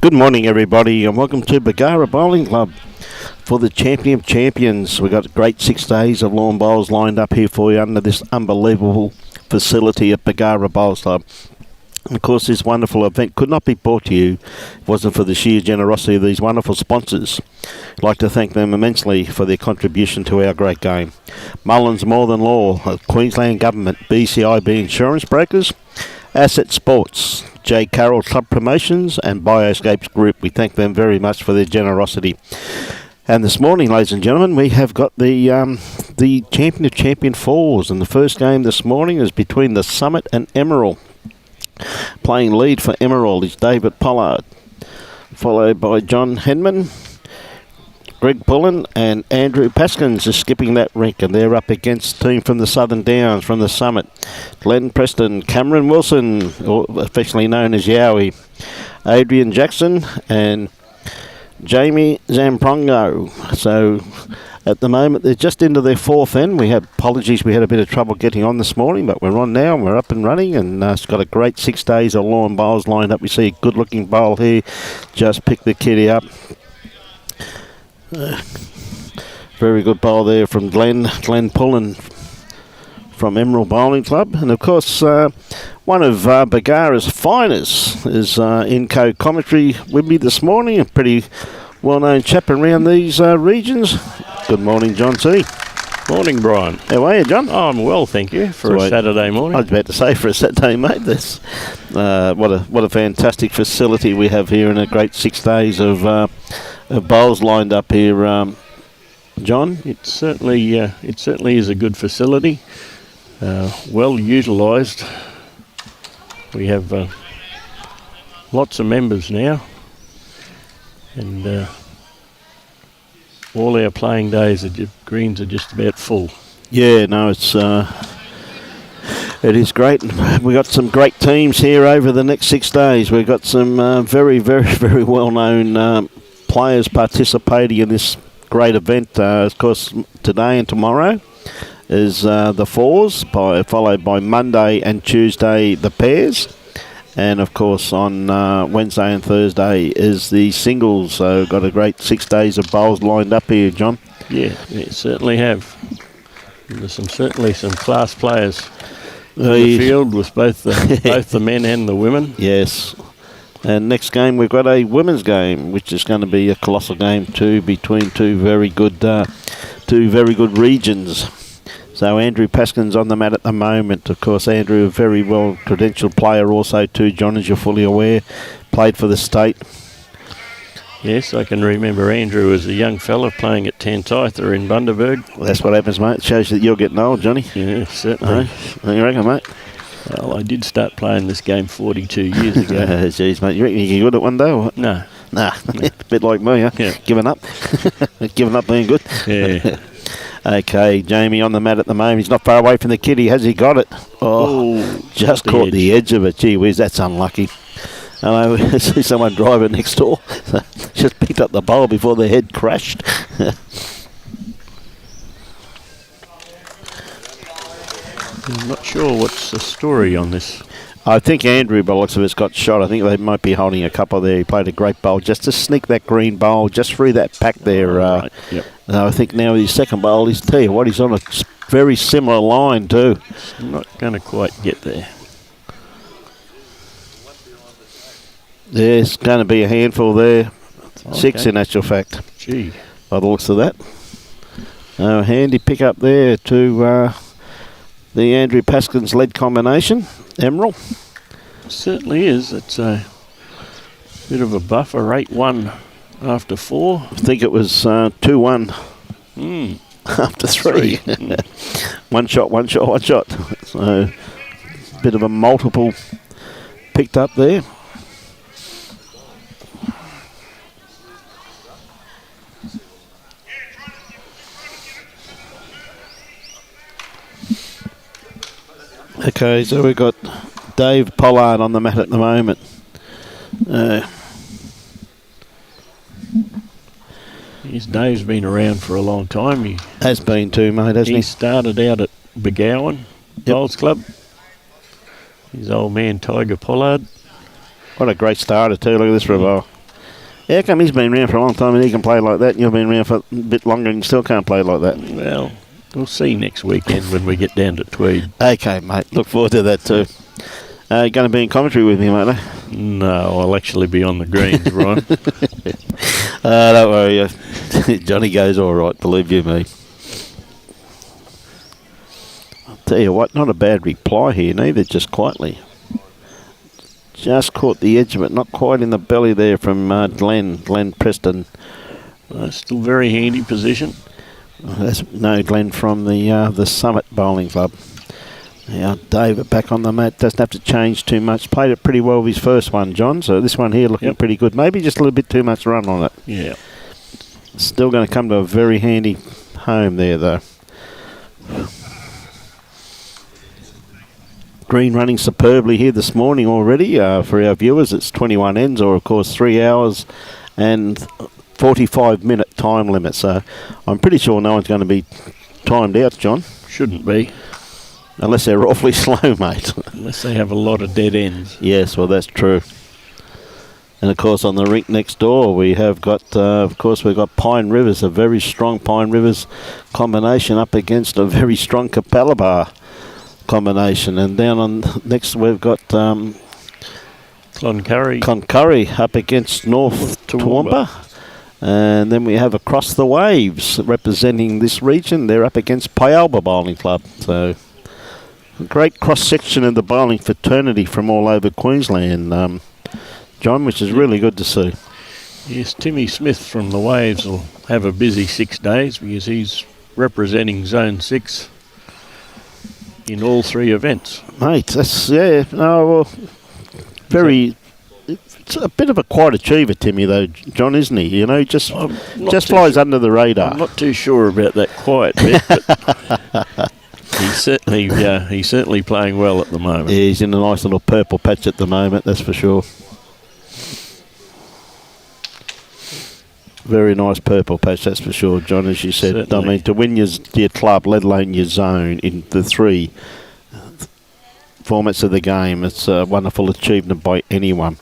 Good morning, everybody, and welcome to Bargara Bowling Club for the Champion of Champions. We've got a great 6 days of lawn bowls lined up here for you under this unbelievable facility at Bargara Bowls Club. And of course, this wonderful event could not be brought to you if it wasn't for the sheer generosity of these wonderful sponsors. I'd like to thank them immensely for their contribution to our great game. Mullins More Than Law, Queensland Government, BCIB Insurance Brokers, Asset Sports, J. Carroll Club Promotions and Bioscapes Group. We thank them very much for their generosity. And this morning, ladies and gentlemen, we have got the Champion of Champion Fours. And the first game this morning is between the Summit and Emerald. Playing lead for Emerald is David Pollard, followed by John Henman, Greg Pullen and Andrew Paskins is skipping that rink, and they're up against team from the Southern Downs from the Summit. Glen, Preston, Cameron Wilson, or affectionately known as Yowie, Adrian Jackson and Jamie Zamprogno. So at the moment they're just into their fourth end. We had apologies, we had a bit of trouble getting on this morning, but we're on now and we're up and running, and it's got a great 6 days of lawn bowls lined up. We see a good looking bowl here, just picked the kitty up. Very good bowl there from Glen Pullen from Emerald Bowling Club. And of course, one of Bargara's finest is in co-commentary with me this morning, a pretty well-known chap around these regions. Good morning, John C. Morning, Brian. How are you, John? Oh, I'm well, thank you, for a Saturday morning. I was about to say, for a Saturday, mate. That's what a fantastic facility we have here, and a great 6 days of bowls lined up here, John. It certainly is a good facility, well utilised. We have lots of members now, and all our playing days greens are just about full. Yeah, no, it is great. We've got some great teams here over the next 6 days. We've got some very, very, very well-known players participating in this great event. Of course, today and tomorrow is the fours, followed by Monday and Tuesday the pairs, and of course on Wednesday and Thursday is the singles. So got a great 6 days of bowls lined up here, John. Yeah, we certainly have. There's certainly some class players in the field with both the men and the women. Yes. And next game we've got a women's game, which is going to be a colossal game too, between two very good regions. So Andrew Paskins on the mat at the moment. Of course, Andrew, a very well credentialed player also too, John, as you're fully aware, played for the state. Yes, I can remember Andrew as a young fella playing at Tantytha in Bundaberg. Well, that's what happens, mate. It shows that you're getting old, Johnny. Yeah, certainly. You reckon, mate? Well, I did start playing this game 42 years ago. Jeez, mate. You reckon you can get good at one day or what? No. Nah. A bit like me, huh? Yeah. Giving up. Giving up being good. Yeah. Okay, Jamie on the mat at the moment. He's not far away from the kitty. Has he got it? Oh, just caught the edge of it. Gee whiz, that's unlucky. I know, I see someone driving next door. Just picked up the bowl before the head crashed. I'm not sure what's the story on this. I think Andrew, by the looks of it, got shot. I think they might be holding a couple there. He played a great bowl just to sneak that green bowl just through that pack there. Right. Yep. I think now his second bowl, he's on a very similar line too. I'm not going to quite get there. There's going to be a handful there. Okay. 6 in actual fact. Gee. By the looks of that. Handy pick up there to the Andrew Paskins lead combination. Emerald. Certainly is. It's a bit of a buffer. 8-1 after 4. I think it was 2-1 after 3. One shot. So bit of a multiple picked up there. Okay, so we've got Dave Pollard on the mat at the moment. Dave's been around for a long time. He has been too, mate, hasn't he? He started out at Bargara Bowls Club. His old man, Tiger Pollard. What a great starter too. Look at this revolve. How come he's been around for a long time and he can play like that, and you've been around for a bit longer and you still can't play like that? Well, we'll see next weekend when we get down to Tweed. Okay, mate. Look forward to that too. Going to be in commentary with me, mate? Eh? No, I'll actually be on the greens, Ron. Don't worry. Johnny goes all right, believe you me. I'll tell you what, not a bad reply here neither, just quietly. Just caught the edge of it, not quite in the belly there from Glen Preston. Still very handy position. No, Glen from the Summit Bowling Club. Now David back on the mat, doesn't have to change too much. Played it pretty well with his first one, John, so this one here looking pretty good. Maybe just a little bit too much run on it. Yeah. Still going to come to a very handy home there though. Green running superbly here this morning already. For our viewers, it's 21 ends, or of course 3 hours and 45-minute time limit. So I'm pretty sure no one's going to be timed out, John. Shouldn't be. Unless they're awfully slow, mate. Unless they have a lot of dead ends. Yes, well, that's true. And of course, on the rink next door, we have got, we've got Pine Rivers, a very strong Pine Rivers combination up against a very strong Capalabar combination. And down on next, we've got Cloncurry up against North Toowoomba. And then we have Across the Waves representing this region. They're up against Pyalba Bowling Club. So a great cross-section of the bowling fraternity from all over Queensland, John, which is really good to see. Yes, Timmy Smith from the Waves will have a busy 6 days because he's representing Zone 6 in all 3 events. Mate, that's, very... It's a bit of a quiet achiever, Timmy, though, John, isn't he? You know, just flies under the radar. I'm not too sure about that quiet bit, but he's certainly playing well at the moment. Yeah, he's in a nice little purple patch at the moment, that's for sure. Very nice purple patch, that's for sure, John, as you said. Certainly. I mean, to win your club, let alone your zone, in the 3 formats of the game, it's a wonderful achievement by anyone.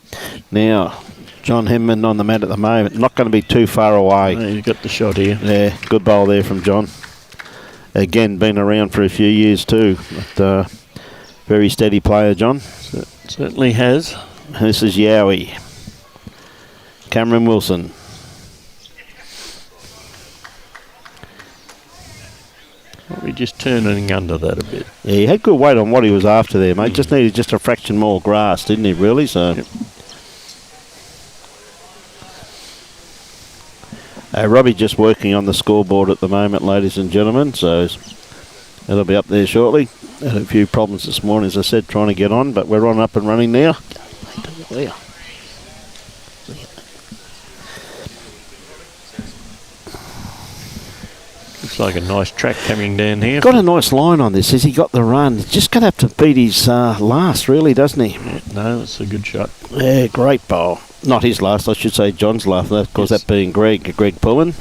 Now, John Henman on the mat at the moment, not going to be too far away. No, you've got the shot here. Yeah, good bowl there from John. Again, been around for a few years too, but very steady player, John. Certainly has. This is Yowie. Cameron Wilson. We're just turning under that a bit. Yeah, he had good weight on what he was after there, mate. Just needed just a fraction more grass, didn't he, really? So, Robbie just working on the scoreboard at the moment, ladies and gentlemen. So, it'll be up there shortly. Had a few problems this morning, as I said, trying to get on, but we're on up and running now. Looks like a nice track coming down here. Got a nice line on this. Has he got the run? Just going to have to beat his last, really, doesn't he? Yeah, no, it's a good shot. Yeah, great bowl. Not his last, I should say John's last. Of course, that being Greg Pullen.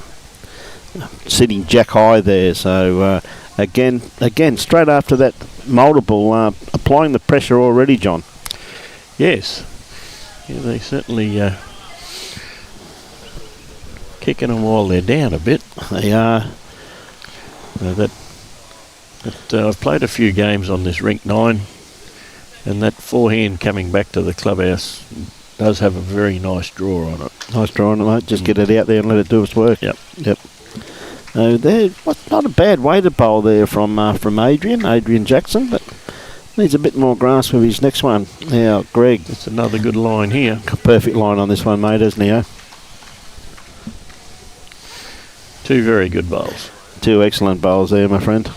Sitting jack high there. So, again, straight after that multiple, applying the pressure already, John. Yes. Yeah, they certainly kicking them while they're down a bit. They are. I've played a few games on this rink 9, and that forehand coming back to the clubhouse does have a very nice draw on it. Nice draw on it, mate. Just get it out there and let it do its work. Yep. Not a bad weighted bowl there from Adrian Jackson, but needs a bit more grass with his next one. Now, Greg. It's another good line here. Perfect line on this one, mate, isn't he? 2 very good bowls. 2 excellent bowls there, my friend.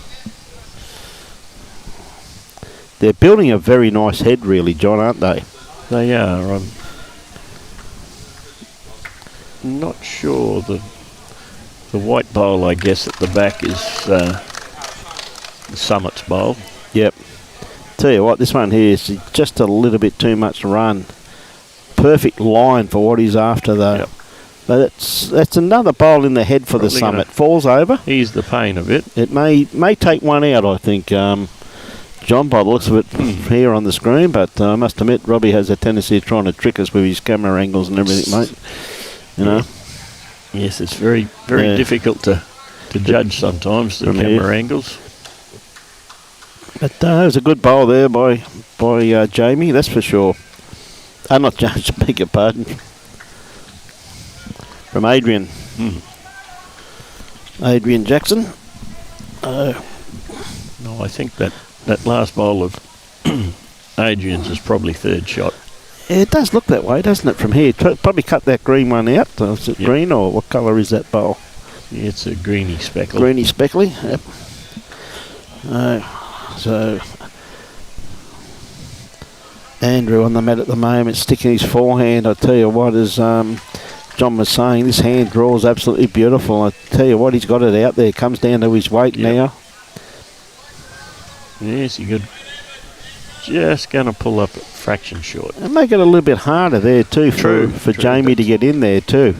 They're building a very nice head, really, John, aren't they? They are. I'm not sure. The white bowl, I guess, at the back is the Summit's bowl. Yep. Tell you what, this one here is just a little bit too much run. Perfect line for what he's after, though. Yep. But that's another bowl in the head for the Summit. Falls over. Ease the pain a bit. It may take one out, I think, John, by the looks of it here on the screen. But I must admit, Robbie has a tendency of trying to trick us with his camera angles and everything, mate. you know. Yes, it's very difficult to judge sometimes, the camera angles. But it was a good bowl there by Jamie, that's for sure. Not James, beg your pardon. From Adrian. Adrian Jackson. No, I think that last bowl of Adrian's is probably third shot. Yeah, it does look that way, doesn't it, from here? Probably cut that green one out. Is it green, or what colour is that bowl? Yeah, it's a greeny speckle. Greeny speckly, yep. So Andrew on the mat at the moment, sticking his forehand. I tell you what, as John was saying, this hand draw is absolutely beautiful. I tell you what, he's got it out there. Comes down to his weight now. Yes, you could just going to pull up a fraction short. And make it a little bit harder there too for Jamie to get in there too.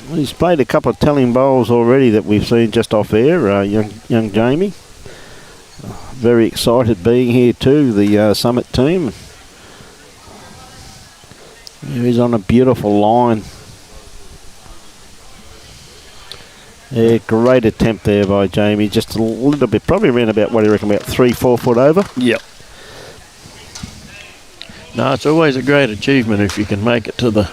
Well, he's played a couple of telling bowls already that we've seen just off air, young Jamie. Very excited being here too, the Summit team. He's on a beautiful line. Yeah, great attempt there by Jamie. Just a little bit, probably around about, what do you reckon, about 3-4 foot over? Yep. No, it's always a great achievement if you can make it to the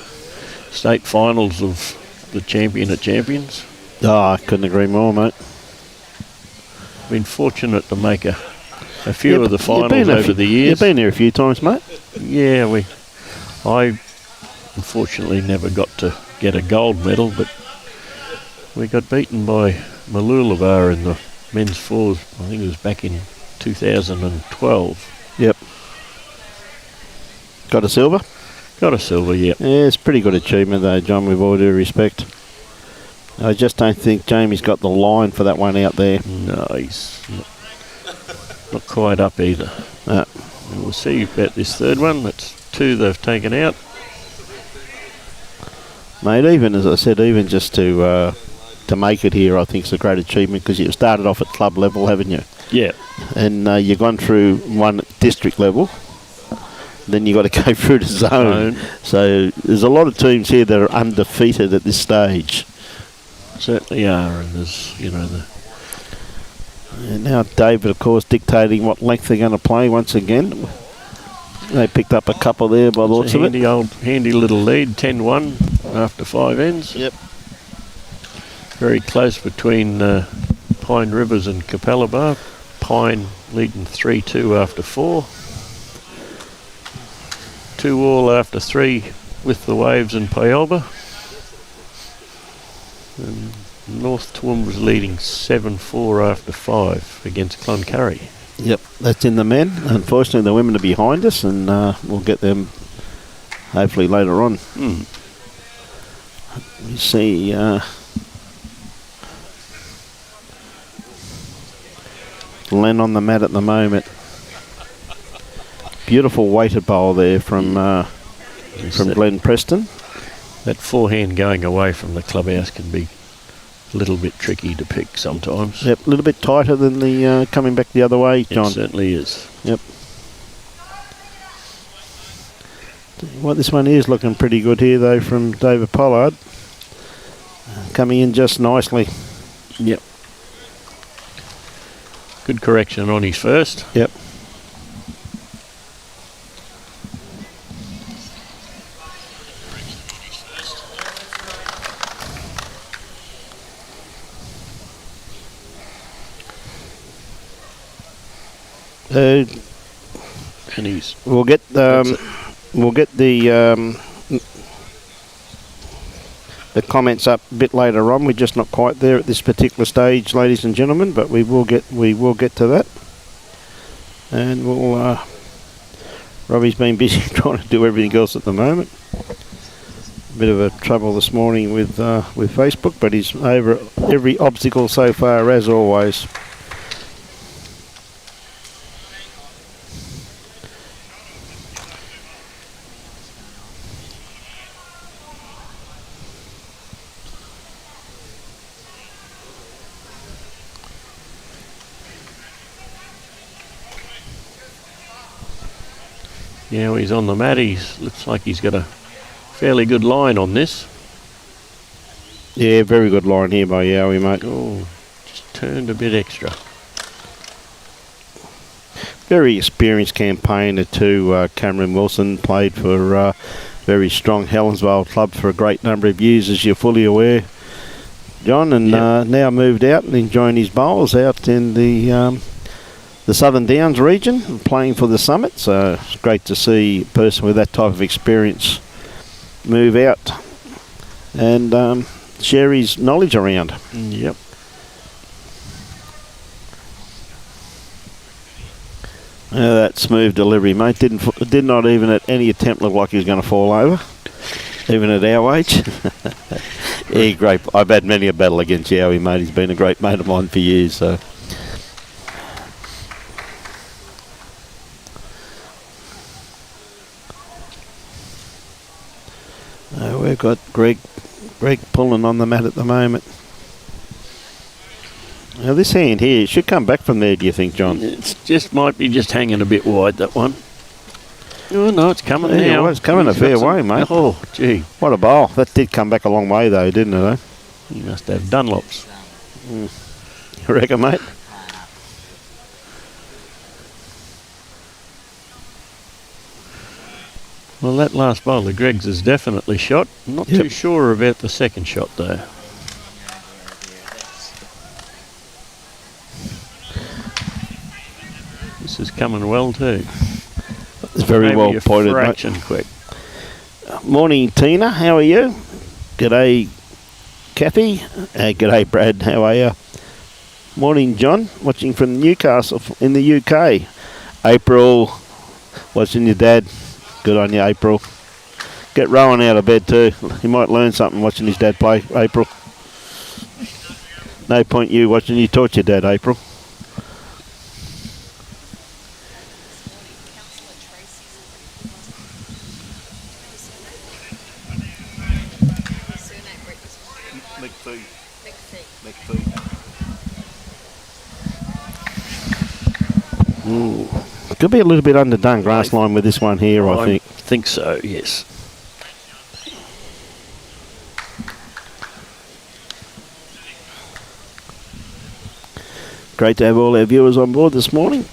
state finals of the Champion of Champions. Oh, I couldn't agree more, mate. Been fortunate to make a few of the finals over the years. You've been here a few times, mate. Yeah, I unfortunately never got to get a gold medal, but we got beaten by Malulavar in the men's fours. I think it was back in 2012. Yep. Got a silver? Got a silver, yep. Yeah, it's a pretty good achievement though, John, with all due respect. I just don't think Jamie's got the line for that one out there. No, he's not quite up either. No. And we'll see about this third one. That's two they've taken out. Mate, even as I said, even just to make it here, I think it's a great achievement, because you've started off at club level, haven't you? Yeah. And you've gone through one at district level. Then you've got to go through to zone. So there's a lot of teams here that are undefeated at this stage. Certainly are, and there's, And now David, of course, dictating what length they're going to play once again. They picked up a couple there by the looks of it. Handy little lead, 10-1 after 5 ends. Yep. Very close between Pine Rivers and Capella. Pine leading 3-2 after 4. 2-all after 3 with the Waves and Paolba. And North Toowoomba was leading 7-4 after 5 against Cloncurry. Yep, that's in the men. Unfortunately, the women are behind us, and we'll get them hopefully later on. You see, Glen on the mat at the moment. Beautiful weighted bowl there from Glen Preston. That forehand going away from the clubhouse can be a little bit tricky to pick sometimes. Yep, a little bit tighter than the coming back the other way, John. It certainly is. Yep. Well, this one is looking pretty good here, though, from David Pollard. Coming in just nicely. Yep. Good correction on his first. Yep. And we'll get the comments up a bit later on. We're just not quite there at this particular stage, ladies and gentlemen, but we will get to that. And we'll Robbie's been busy trying to do everything else at the moment. A bit of a trouble this morning with Facebook, but he's over every obstacle so far, as always. Yeah, he's on the mat. Looks like he's got a fairly good line on this. Yeah, very good line here by Yowie, mate. Oh, just turned a bit extra. Very experienced campaigner too. Cameron Wilson played for very strong Helensvale club for a great number of years, as you're fully aware, John, and now moved out and enjoying his bowls out in the Southern Downs region, playing for the Summit. So it's great to see a person with that type of experience move out and share his knowledge around. Yep. That smooth delivery, mate. Did not even at any attempt look like he was going to fall over, even at our age. Yeah, great. I've had many a battle against Yowie, mate. He's been a great mate of mine for years. So. We've got Greg Pullen on the mat at the moment. Now this hand here should come back from there, do you think, John? It might be just hanging a bit wide, that one. Oh no, it's coming now. Well, it's coming a fair way, mate. Oh, gee. What a bowl. That did come back a long way though, didn't it, eh? You must have Dunlops. You reckon, mate? Well, that last bowl of Greg's is definitely shot. I'm not too sure about the second shot though. This is coming well too. It's very well pointed, fraction mate. Quick. Morning, Tina. How are you? G'day, Kathy. G'day, Brad. How are you? Morning, John. Watching from Newcastle in the UK. April. Watching your dad. Good on you, April. Get Rowan out of bed too. He might learn something watching his dad play, April. No point you watching you taught your dad, April. Ooh. Could be a little bit underdone grass line with this one here, I think so, yes. Great to have all our viewers on board this morning.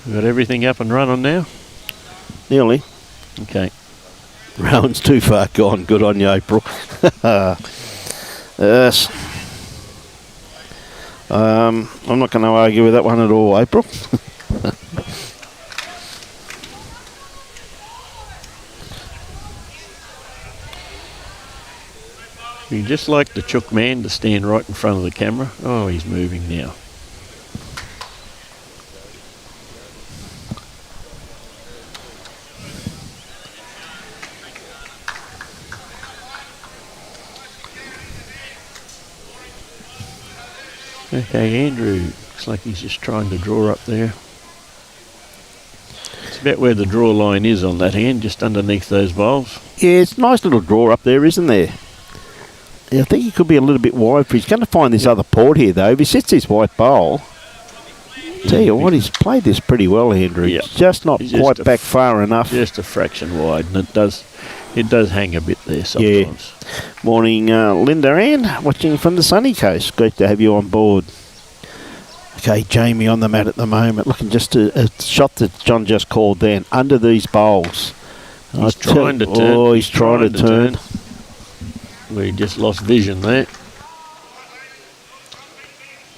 We've got everything up and running now? Nearly. Okay. Rowan's too far gone. Good on you, April. Yes. I'm not going to argue with that one at all, April. You just like the chook man to stand right in front of the camera. Oh, he's moving now. Okay, Andrew, looks like he's just trying to draw up there. It's about where the draw line is on that hand, just underneath those bowls. Yeah, it's a nice little draw up there, isn't there? Yeah, I think he could be a little bit wide, but he's going to find this other port here, though. If he sits his white bowl, tell you what, he's played this pretty well, Andrew. Yep. It's just not quite back far enough. Just a fraction wide, and it does hang a bit there sometimes. Yeah. Morning, Linda Ann, watching from the sunny coast. Great to have you on board. Okay, Jamie on the mat at the moment, looking just a shot that John just called then, under these bowls. He's trying to turn. Oh, he's trying to turn. We just lost vision there.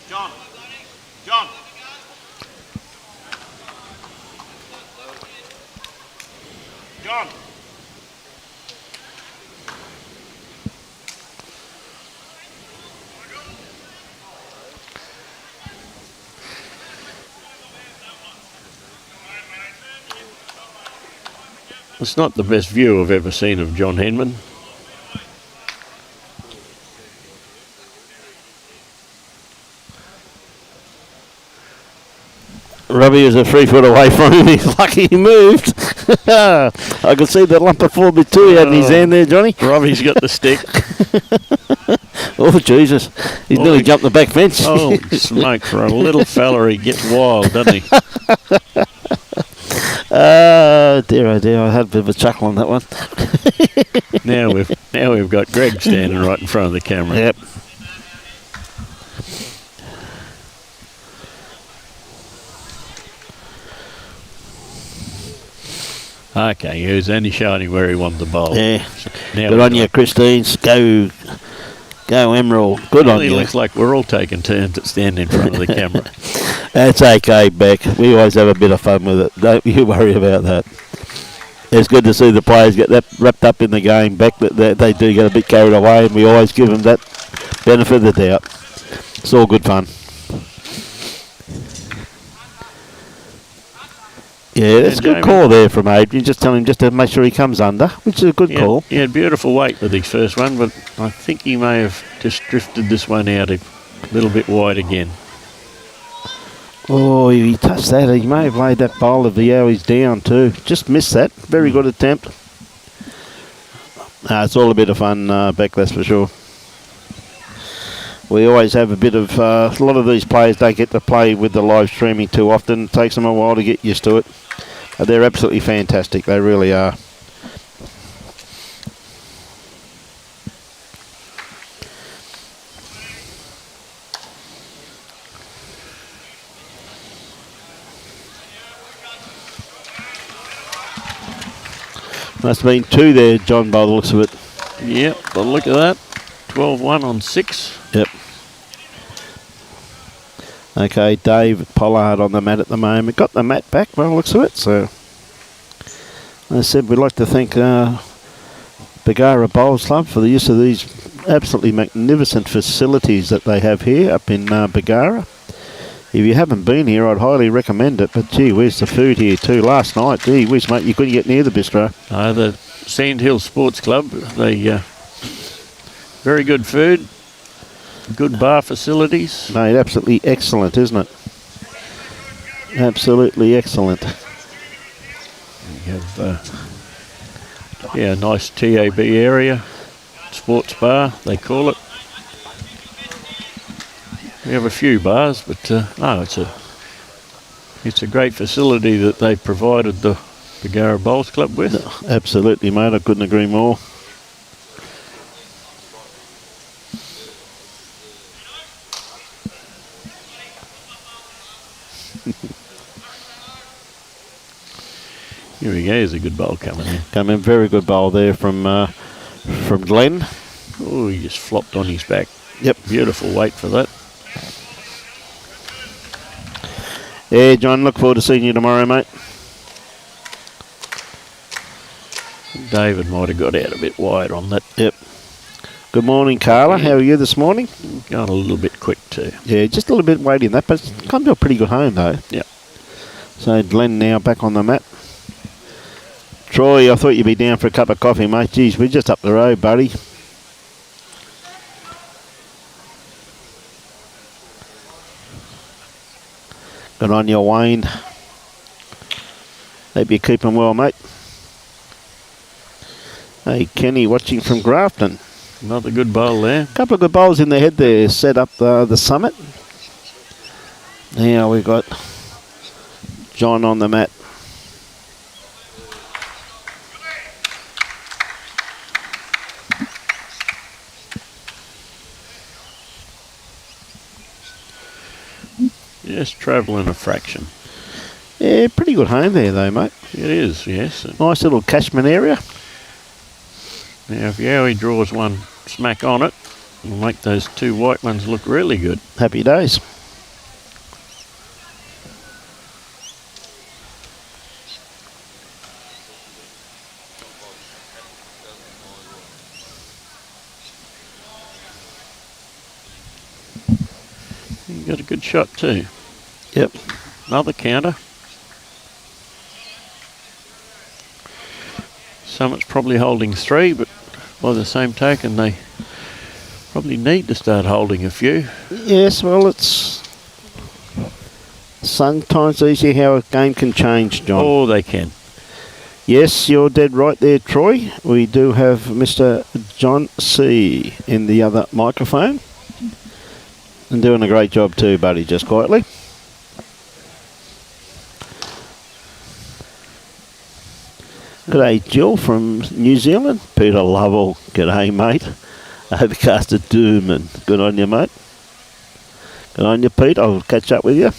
John. It's not the best view I've ever seen of John Henman. Robbie was a 3 foot away from him. He's lucky he moved. I could see the lump of 4 bit 2 he had in his hand there, Johnny. Robbie's got the stick. Oh, Jesus. He's nearly jumped the back fence. Oh, smoke, for a little fella, he gets wild, doesn't he? Dear, oh dear, I had a bit of a chuckle on that one. Now we've got Greg standing right in front of the camera. Yep. Okay, he was only showing where he wanted the bowl. Yeah. Now Good on you, Christine. Go Emerald. Good on really you. looks like we're all taking turns at standing in front of the camera. That's okay, Beck. We always have a bit of fun with it. Don't you worry about that. It's good to see the players get that wrapped up in the game, Beck, that they do get a bit carried away, and we always give them that benefit of the doubt. It's all good fun. Yeah, that's a good call there from Adrian. Just tell him just to make sure he comes under, which is a good call. He had beautiful weight with his first one, but I think he may have just drifted this one out a little bit wide again. Oh, he touched that. He may have laid that bowl of the Yowies down too. Just missed that. Very good attempt. It's all a bit of fun, Beck, that's for sure. We always have a bit of... a lot of these players don't get to play with the live streaming too often. It takes them a while to get used to it. They're absolutely fantastic. They really are. Must have been 2 there, John, by the looks of it. Yep, but look at that. 12-1 on 6. Yep. Okay, Dave Pollard on the mat at the moment. Got the mat back by the looks of it. So, as I said, we'd like to thank Bargara Bowls Club for the use of these absolutely magnificent facilities that they have here up in Bargara. If you haven't been here, I'd highly recommend it. But gee whiz, the food here too. Last night, gee whiz, mate, you couldn't get near the bistro. The Sandhill Sports Club, they very good food, good bar facilities. Mate, absolutely excellent, isn't it? Absolutely excellent. We have a nice TAB area, sports bar, they call it. We have a few bars, but it's a great facility that they provided the Bargara Bowls Club with. No, absolutely, mate. I couldn't agree more. Here we go. Here's a good bowl coming in. Very good bowl there from Glen. Oh, he just flopped on his back. Yep. Beautiful weight for that. Yeah, John, look forward to seeing you tomorrow, mate. David might have got out a bit wide on that. Yep. Good morning, Carla. How are you this morning? Going a little bit quick too. Yeah, just a little bit weight in that, but it's come to a pretty good home, though. Yep. So Glenn now back on the mat. Troy, I thought you'd be down for a cup of coffee, mate. Geez, we're just up the road, buddy. Good on you, Wayne. Hope you're keeping well, mate. Hey, Kenny watching from Grafton. Another good bowl there. A couple of good bowls in the head there, set up the summit. Now we've got John on the mat. Just travelling a fraction. Yeah, pretty good home there though, mate. It is, yes. Nice little catchment area. Now, if Yowie draws one smack on it, it'll make those 2 white ones look really good. Happy days. You got a good shot too. Yep. Another counter. Summit's probably holding 3, but by the same token, they probably need to start holding a few. Yes, well, it's sometimes easy how a game can change, John. Oh, they can. Yes, you're dead right there, Troy. We do have Mr. John C. in the other microphone. And doing a great job too, buddy, just quietly. G'day, Jill from New Zealand. Peter Lovell, g'day, mate. Overcast of doom, and good on you, mate. Good on you, Pete. I'll catch up with you.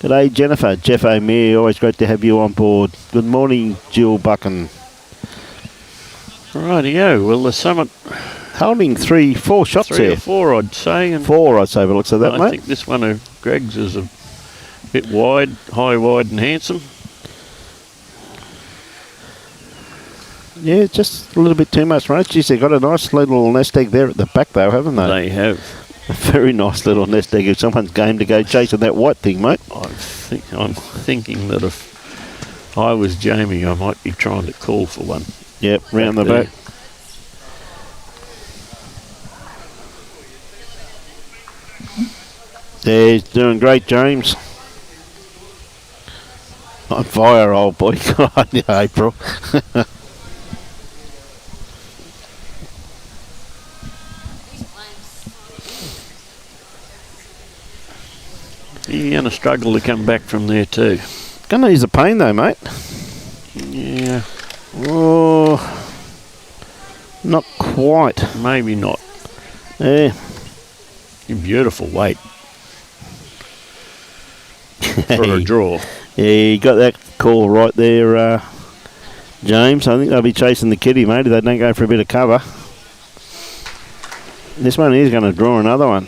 G'day, Jennifer. Jeff O'Meara, always great to have you on board. Good morning, Jill Buchan. Rightio. Well, the Summit holding 4 shots three there. Or four, I'd say. And 4, I'd say, by the looks of that, mate. I think this one of Greg's is a bit wide, high, wide and handsome. Yeah, just a little bit too much, right? Geez, they've got a nice little nest egg there at the back, though, haven't they? They have. A very nice little nest egg. If someone's game to go chasing that white thing, mate. I'm thinking that if I was Jamie, I might be trying to call for one. Yep, round the back. Yeah, he's doing great, James. On fire, old boy. Good on you, April. You're going to struggle to come back from there too. Gonna use a pain though, mate. Yeah. Oh, not quite. Maybe not. Yeah. Beautiful weight for a draw. Yeah, you got that call right there, James. I think they'll be chasing the kitty, mate, if they don't go for a bit of cover. This one is going to draw another one.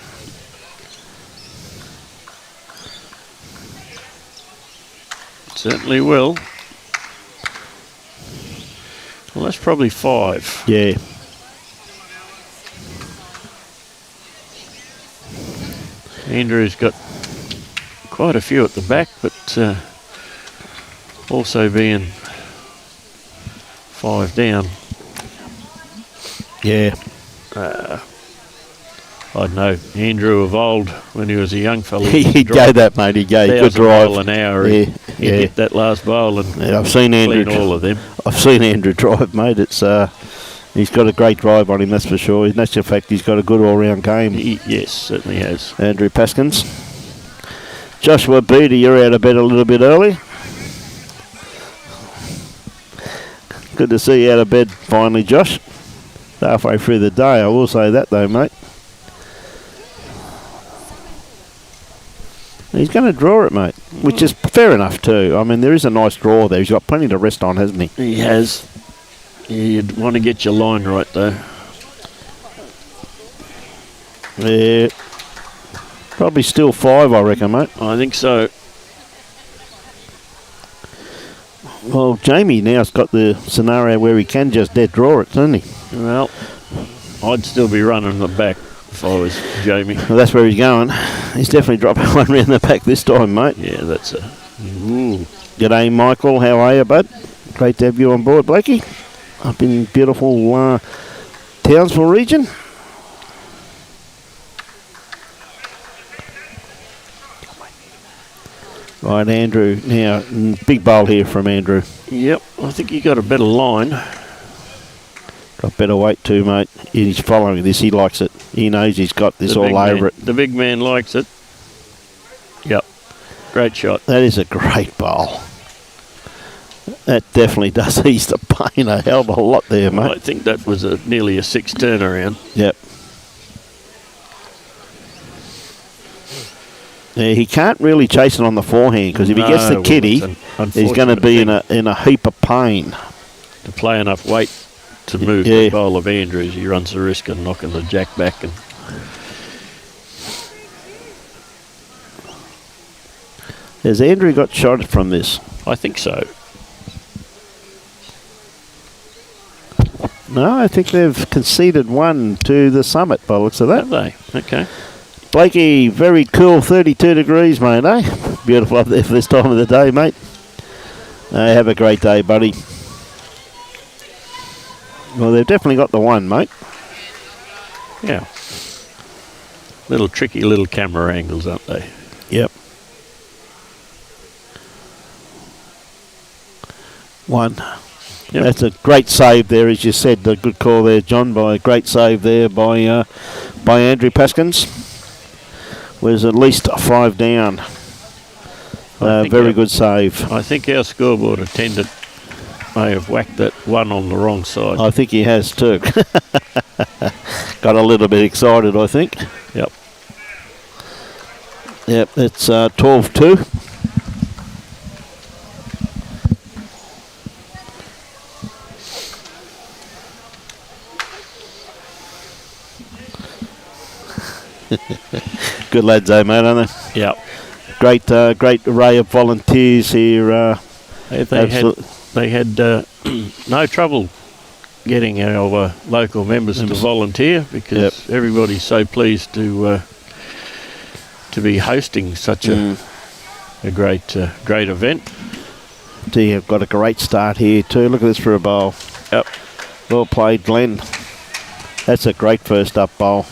Certainly will. Well, that's probably 5. Yeah. Andrew's got quite a few at the back, but also being 5 down. Yeah. I don't know, Andrew of old, when he was a young fella, He'd go that, mate. He'd go. Good drive. An hour. Yeah. He'd hit that last bowl and I've seen Andrew. clean all of them. I've seen Andrew drive, mate. It's he's got a great drive on him, that's for sure. In actual fact, he's got a good all-round game. Yes, certainly has. Andrew Paskins. Joshua Beatty, you're out of bed a little bit early. Good to see you out of bed finally, Josh. Halfway through the day, I will say that though, mate. He's going to draw it, mate, which is fair enough too. I mean, there is a nice draw there. He's got plenty to rest on, hasn't he? He has. You'd want to get your line right, though. Yeah. Probably still 5, I reckon, mate. I think so. Well, Jamie now's got the scenario where he can just dead draw it, doesn't he? Well, I'd still be running the back if I was Jamie. Well, that's where he's going. He's definitely dropping one round the back this time, mate. Yeah, that's a... Ooh. G'day, Michael. How are you, bud? Great to have you on board, Blakey. Up in beautiful Townsville region. Right, Andrew. Now, big bowl here from Andrew. Yep, I think he got a better line. Got better weight too, mate. He's following this. He likes it. He knows he's got this all over it. The big man likes it. Yep. Great shot. That is a great bowl. That definitely does ease the pain a hell of a lot there, mate. I think that was nearly a 6 turnaround. Yep. Yeah, he can't really chase it on the forehand because if he gets the kitty, he's going to be in a heap of pain. To play enough weight to move the bowl of Andrews, he runs the risk of knocking the jack back. And has Andrew got shot from this? I think so. No, I think they've conceded one to the Summit by the looks of that. Have they? Okay. Blakey, very cool, 32 degrees, mate, eh? Beautiful up there for this time of the day, mate. Have a great day, buddy. Well, they've definitely got the one, mate. Yeah. Little tricky little camera angles, aren't they? Yep. 1. Yep. That's a great save there, as you said. A good call there, John. By a great save there by Andrew Paskins. Was at least 5 down. Very good save. I think our scoreboard attendant may have whacked that one on the wrong side. I think he has too. Got a little bit excited, I think. Yep. Yep, it's 12-2. Good lads, eh, mate, aren't they? Yeah. Great array of volunteers here. They had no trouble getting our local members to volunteer because everybody's so pleased to be hosting such a great event. You've got a great start here too. Look at this for a bowl. Yep. Well played, Glen. That's a great first up bowl.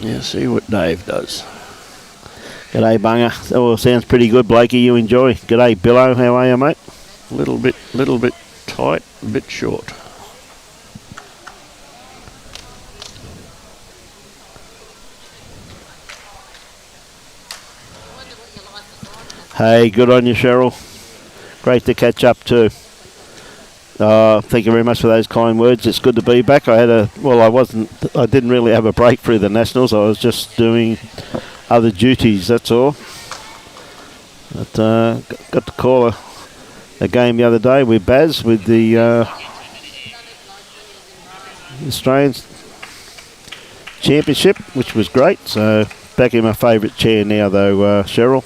Yeah, see what Dave does. G'day, Bunga. Oh, sounds pretty good, Blakey. You enjoy. G'day, Billo. How are you, mate? Little bit tight, a bit short. Hey, good on you, Cheryl. Great to catch up too. Thank you very much for those kind words. It's good to be back. I didn't really have a break through the Nationals. I was just doing other duties, that's all. But got to call a game the other day with Baz, with the Australian Championship, which was great. So back in my favourite chair now though, Cheryl.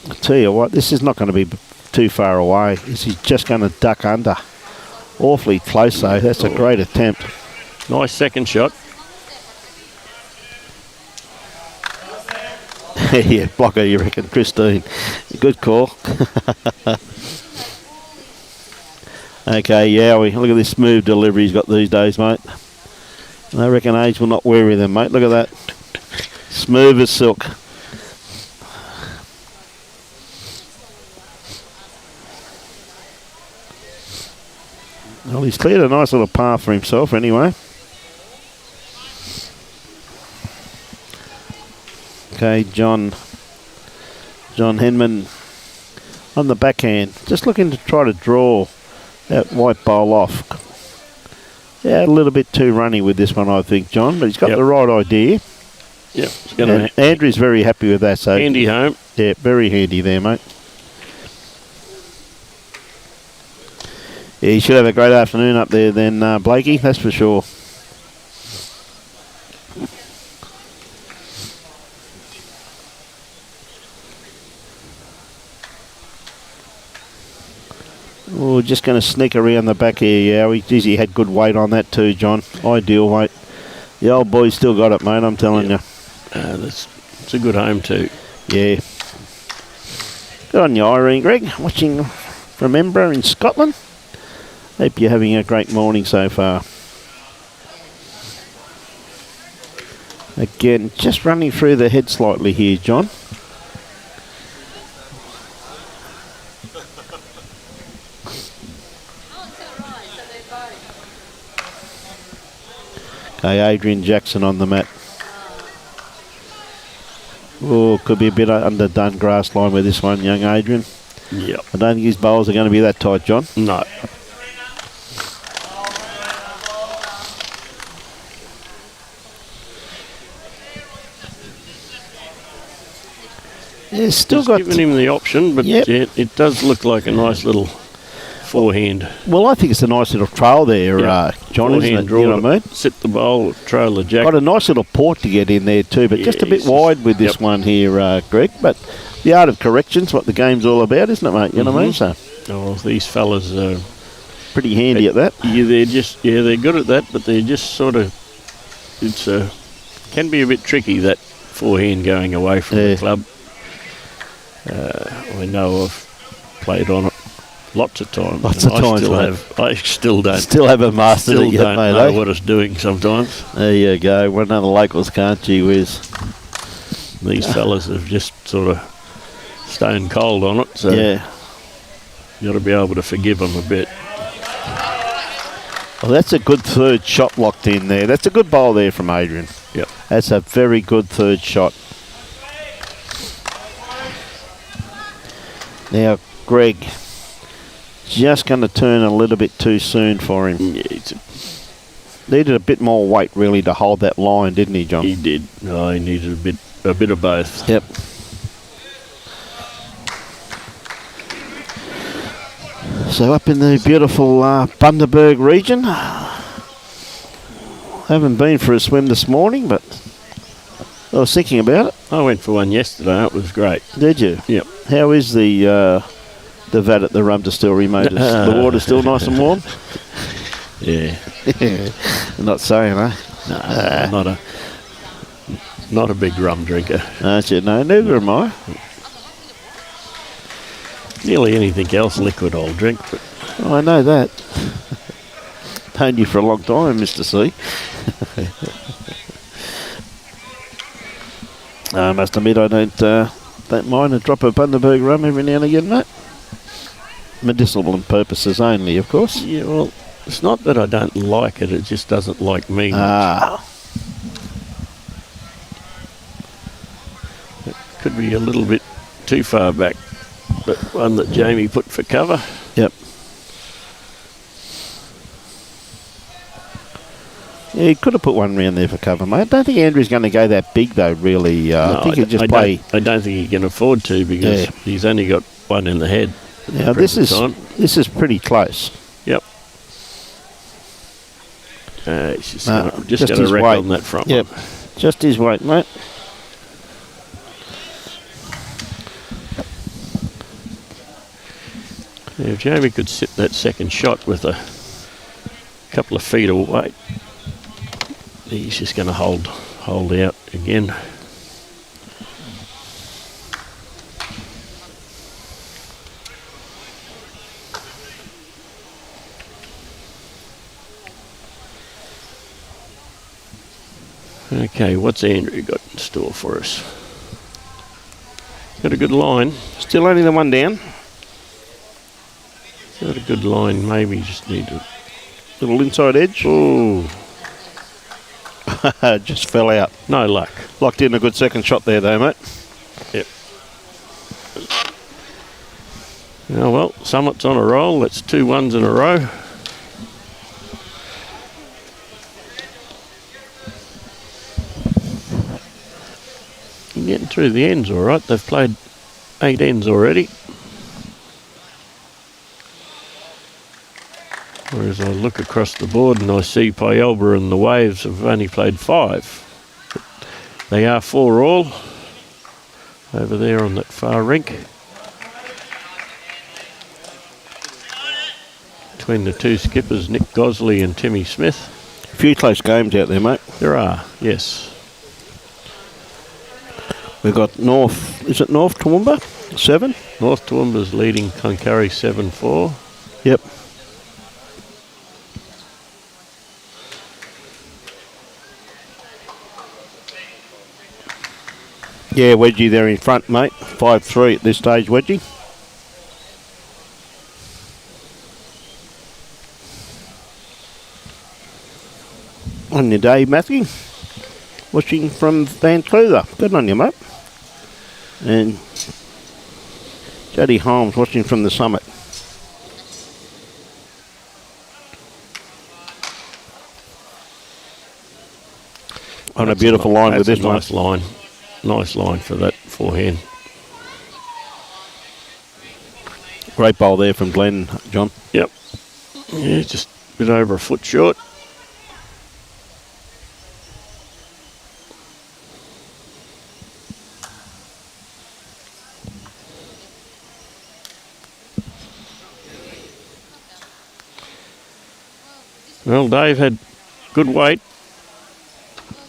I tell you what, this is not going to be too far away. This is just going to duck under. Awfully close though. That's a great attempt. Nice second shot. Yeah, blocker, you reckon, Christine. Good call. Okay, yeah, look at this smooth delivery he's got these days, mate. And I reckon age will not weary them, mate. Look at that. Smooth as silk. Well, he's cleared a nice little path for himself anyway. Okay, John Henman on the backhand. Just looking to try to draw that white bowl off. Yeah, a little bit too runny with this one, I think, John, but he's got the right idea. Yep. Andrew's very happy with that. So handy home. Yeah, very handy there, mate. Yeah, you should have a great afternoon up there then, Blakey, that's for sure. Oh, just going to sneak around the back here, yeah. He had good weight on that too, John. Ideal weight. The old boy's still got it, mate, I'm telling you. It's a good home too. Yeah. Good on you, Irene Greg. Watching from Edinburgh in Scotland. Hope you're having a great morning so far. Again, just running through the head slightly here, John. Okay, Adrian Jackson on the mat. Oh, could be a bit underdone grass line with this one, young Adrian. Yep. I don't think his bowls are going to be that tight, John. No. Yeah, still Just got giving him the option, but yeah, it does look like a nice little forehand. Well, I think it's a nice little trail there, John, isn't it? You know what I mean? Sit the bowl, trail the jack. Got a nice little port to get in there too, but just a bit wide with this one here, Greg. But the art of correction's what the game's all about, isn't it, mate? You know what I mean? So, these fellas are pretty handy at that. Yeah, they're good at that, but they're just sort of, can be a bit tricky, that forehand going away from the club. I know I've played on it lots of times. Lots of times, I still don't. Still haven't mastered Still it yet, don't mate. know Eh? what it's doing sometimes. There you go. One of the locals can't, gee whiz. These fellas have just sort of stone cold on it, so Yeah. you got to be able to forgive them a bit. Well, that's a good third shot locked in there. That's a good bowl there from Adrian. Yep. That's a very good third shot. Now, Greg, just going to turn a little bit too soon for him. Yeah, Needed a bit more weight, really, to hold that line, didn't he, John? he did. No, he needed a bit of both. Yep. So up in the beautiful Bundaberg region. Haven't been for a swim this morning, but I was thinking about it. I went for one yesterday. It was great. Did you? Yep. How is the vat at the rum distillery, mate? Is the water still nice and warm? Yeah. Not saying, eh? No, not a big rum drinker. Aren't you? No, neither am I. Nearly anything else liquid I'll drink, but Oh, I know that. Known you for a long time, Mr. C. I must admit I don't mind a drop of Bundaberg rum every now and again, mate. Medicinal purposes only, of course. yeah, well, it's not that I don't like it, it just doesn't like me. Ah, Could be a little bit too far back, but one that Jamie put for cover. yep. Yeah, he could have put one round there for cover, mate. I don't think Andrew's going to go that big, though, really. No, I think he'll just play. I don't think he can afford to because Yeah. he's only got one in the head. at the Now, this present time. is pretty close. Yep. He's just No, going just to his wreck weight. on that front Yep. one. Just his weight, mate. Yeah, if Jamie could sit that second shot with a couple of feet of weight, he's just going to hold out again. Okay, what's Andrew got in store for us? Got a good line. Still only the one down. Got a good line. Maybe just need to. Little inside edge. Oh, Just fell out. no luck. Locked in a good second shot there, though, mate. Yep. Oh well, Summit's on a roll. That's 2 ones in a row. Getting through the ends all right. They've played 8 ends already. Whereas I look across the board and I see Pyelba and the Waves have only played 5. But they are 4 all over there on that far rink. Between the two skippers, Nick Gosley and Timmy Smith. A few close games out there, mate. There are, yes. We've got North. Is it North Toowoomba? 7? North Toowoomba's leading Cloncurry 7-4. Yep. Yeah, Wedgie there in front, mate. 5-3 at this stage, Wedgie. On your day, Matthew. Watching from Vancouver. Good on you, mate. And Jody Holmes watching from the summit. On a beautiful line with this one. Nice line. Nice line for that forehand. Great bowl there from Glen, John. Yep. Yeah, just a bit over a foot short. Well, Dave had good weight,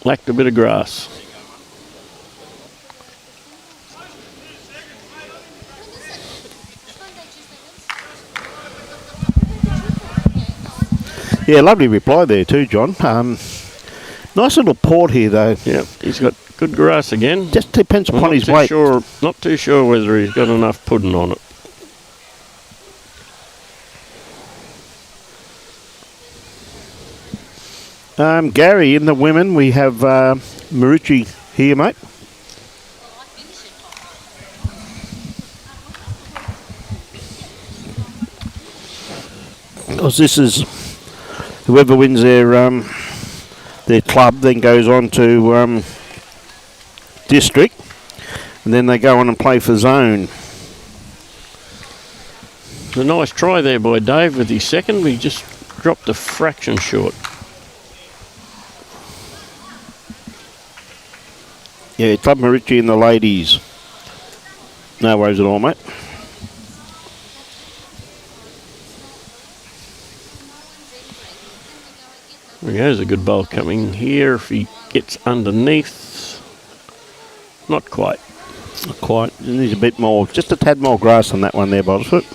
lacked a bit of grass. Yeah, lovely reply there too, John. Nice little port here, though. Yeah, he's got good grass again. Just depends upon his too weight. Not too sure whether he's got enough pudding on it. Gary, in the women, we have Marucci here, mate. Because this is whoever wins their club then goes on to district, and then they go on and play for zone. A nice try there by Dave with his second. We just dropped a fraction short. Yeah, Club Marucci and the ladies. No worries at all, mate. There's a good bowl coming here. If he gets underneath, not quite. Not quite. It needs a bit more, just a tad more grass on that one there, Bosfoot.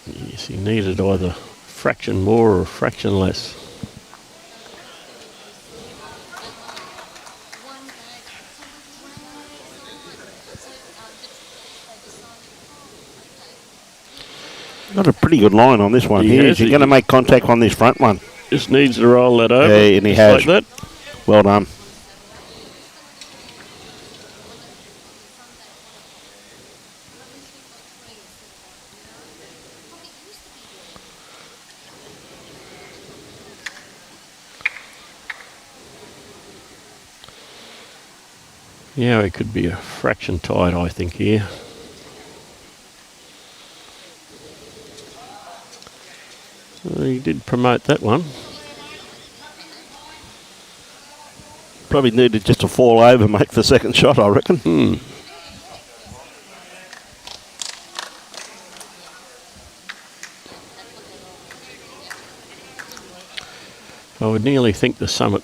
Yes, he needed either a fraction more or a fraction less. Got a pretty good line on this one here. Is he going to make contact on this front one? Just needs to roll that over. Yeah, and he has. Like that. Well done. Yeah, it could be a fraction tight, I think, here. He did promote that one. Probably needed just to fall over, mate, for the second shot, I reckon. I would nearly think the Summit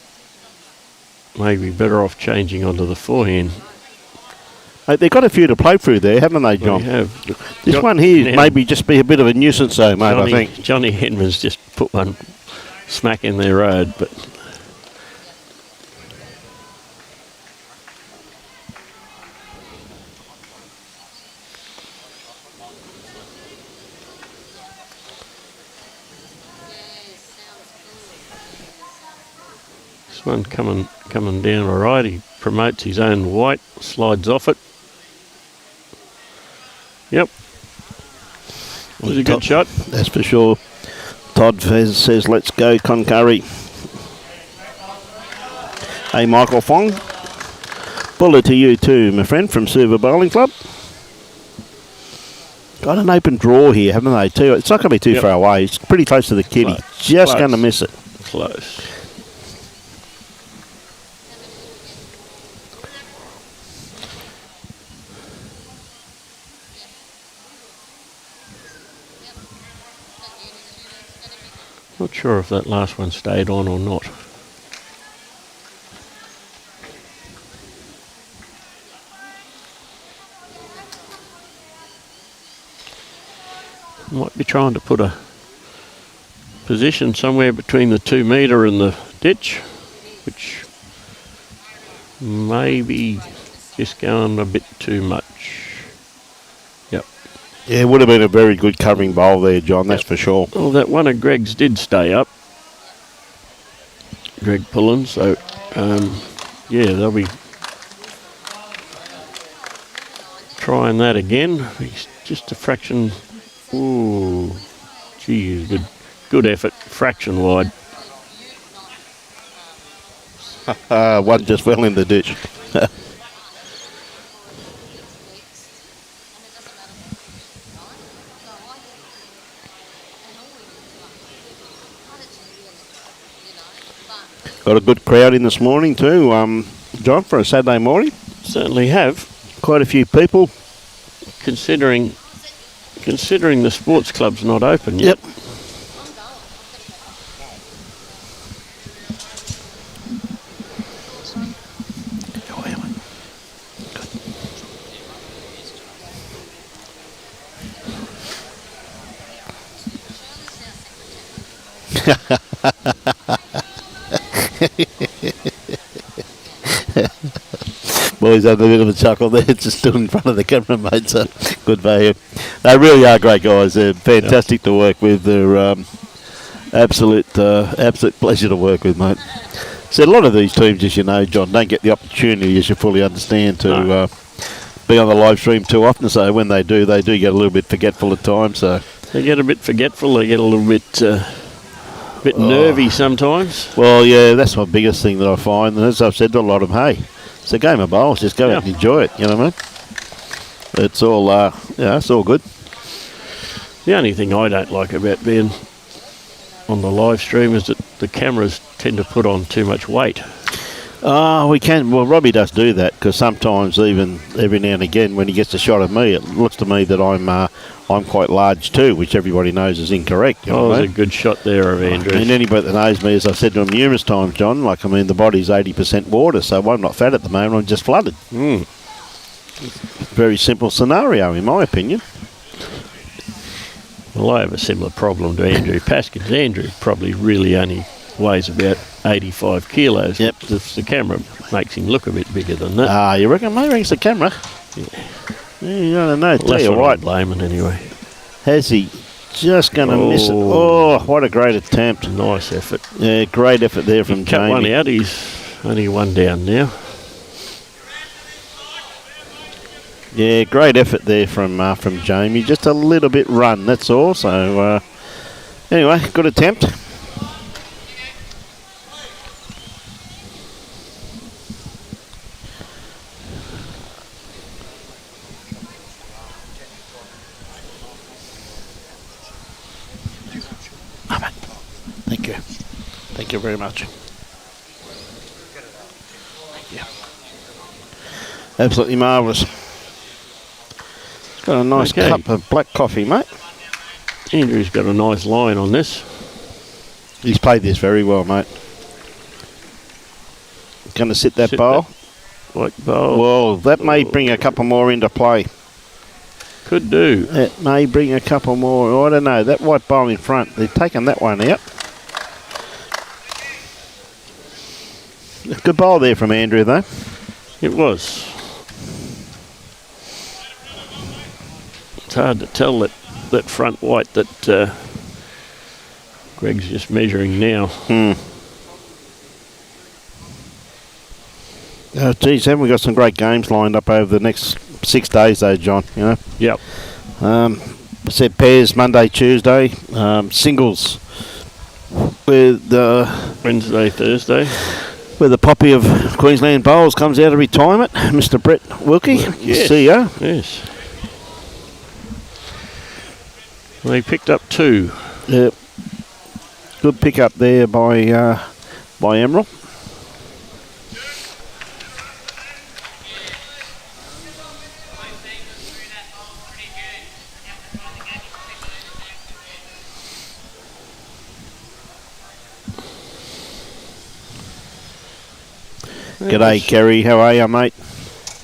may be better off changing onto the forehand. Mate, they've got a few to play through there, haven't they, John? They have. This one here maybe just be a bit of a nuisance, though, mate, I think. Johnny Henman's just put one smack in their road, but... This one coming down all right. He promotes his own white, slides off it. Yep. It was a good shot. That's for sure. Todd says, let's go, Concurry. Hey, Michael Fong. Bullet to you too, my friend, from Silver Bowling Club. Got an open draw here, haven't they, too? It's not going to be too far away. It's pretty close to the kitty. Just going to miss it. Close. Not sure if that last one stayed on or not. Might be trying to put a position somewhere between the 2 metre and the ditch, which may be just going a bit too much. Yep. Yeah, it would have been a very good covering bowl there, John, that's for sure. Well, that one of Greg's did stay up. Greg Pullen, so yeah, they'll be trying that again. He's just a fraction. Ooh, geez, good effort. Fraction wide. One just fell in the ditch. Got a good crowd in this morning too, John, for a Saturday morning. Certainly have. Quite a few people. Considering the sports club's not open yet. Yep. Boys having a bit of a chuckle there, just stood in front of the camera, mate, so good for him. They really are great guys. They're fantastic to work with. They're absolute pleasure to work with, mate. So a lot of these teams, as you know, John, don't get the opportunity, as you fully understand, to be on the live stream too often. So when they do get a little bit forgetful at times. So they get a bit forgetful. They get a little bit nervy sometimes. Well, yeah, that's my biggest thing that I find. And as I've said to a lot of them, hey, it's a game of bowls. Just go out and enjoy it. You know what I mean? It's all, it's all good. The only thing I don't like about being on the live stream is that the cameras tend to put on too much weight. We can. Well, Robbie does do that because sometimes, even every now and again, when he gets a shot of me, it looks to me that I'm quite large too, which everybody knows is incorrect. You know what I mean? A good shot there of Andrew. And anybody that knows me, as I've said to him numerous times, John, the body's 80% water, so I'm not fat at the moment. I'm just flooded. Very simple scenario, in my opinion. Well, I have a similar problem to Andrew Paskins. Andrew probably really only weighs about 85 kilos. Yep. The camera makes him look a bit bigger than that. You reckon? Maybe it's the camera. Yeah, you don't know. Tell you what, I'm blaming anyway. Has he just going to miss it? Oh, what a great attempt. Nice effort. Yeah, great effort there from Jamie. Cut one out. He's only one down now. Yeah, great effort there from Jamie. Just a little bit run, that's all. So, anyway, good attempt. Thank you. Thank you very much. Thank you. Absolutely marvellous. Got a nice cup of black coffee, mate. Andrew's got a nice line on this. He's played this very well, mate. Going to sit that bowl? White bowl. Well, that may bring a couple more into play. Could do. It may bring a couple more. I don't know. That white bowl in front, they've taken that one out. Good bowl there from Andrew, though. It was. It's hard to tell that front white that Greg's just measuring now. Oh, geez, haven't we got some great games lined up over the next 6 days, though, John? You know. Yep. I said pairs Monday, Tuesday. Singles with Wednesday, Thursday. Where the poppy of Queensland Bowls comes out of retirement, Mr. Brett Wilkie, yes. CEO. Yes. They picked up 2. Yep. Good pick up there by Emerald. G'day, Kerry. How are you, mate?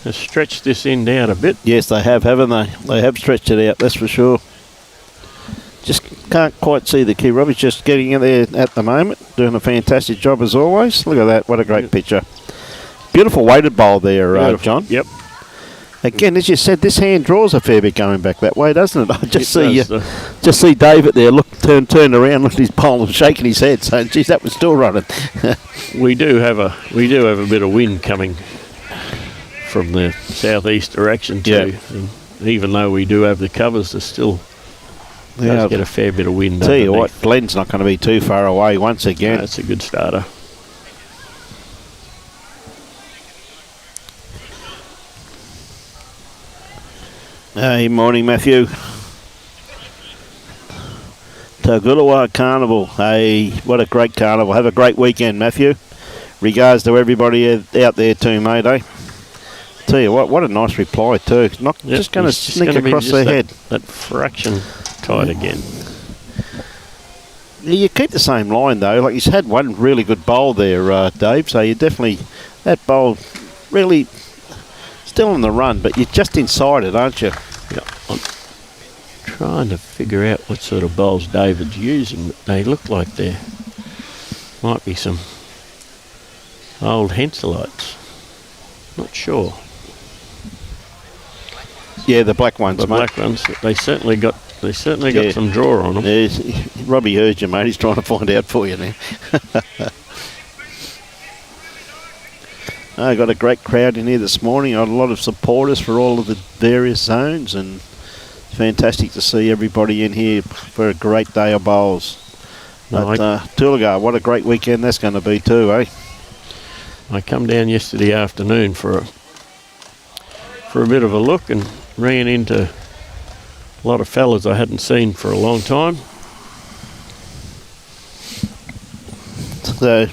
They've stretched this end out a bit. Yes, they have, haven't they? They have stretched it out, that's for sure. Just can't quite see the key. Robbie's just getting in there at the moment, doing a fantastic job as always. Look at that, what a great picture. Beautiful weighted bowl there, John. Yep. Again, as you said, this hand draws a fair bit going back that way, doesn't it? I just does, see David there, turn around, look at his bowl and shaking his head, saying, "Geez, that was still running." We do have a bit of wind coming from the southeast direction too. And even though we do have the covers, there's still does get a fair bit of wind. Tell you what, Glen's not going to be too far away once again. That's a good starter. Hey, morning, Matthew. Tagulawa Carnival. Hey, what a great carnival. Have a great weekend, Matthew. Regards to everybody out there too, mate, eh? Tell you what a nice reply too. Not just going to sneak across their head. That fraction tight again. Yeah, you keep the same line though. Like, he's had one really good bowl there, Dave. So you definitely, that bowl really still on the run, but you're just inside it, aren't you? Yeah. I'm trying to figure out what sort of bowls David's using, but they look like there might be some old Henselites. Not sure. Yeah, the black ones, The mate. black ones, they certainly got some draw on them. Yeah, Robbie heard you, mate. He's trying to find out for you now. I got a great crowd in here this morning. I had a lot of supporters for all of the various zones, and it's fantastic to see everybody in here for a great day of bowls. But Toolagar, what a great weekend that's going to be too, eh? I come down yesterday afternoon for a bit of a look and ran into a lot of fellas I hadn't seen for a long time. So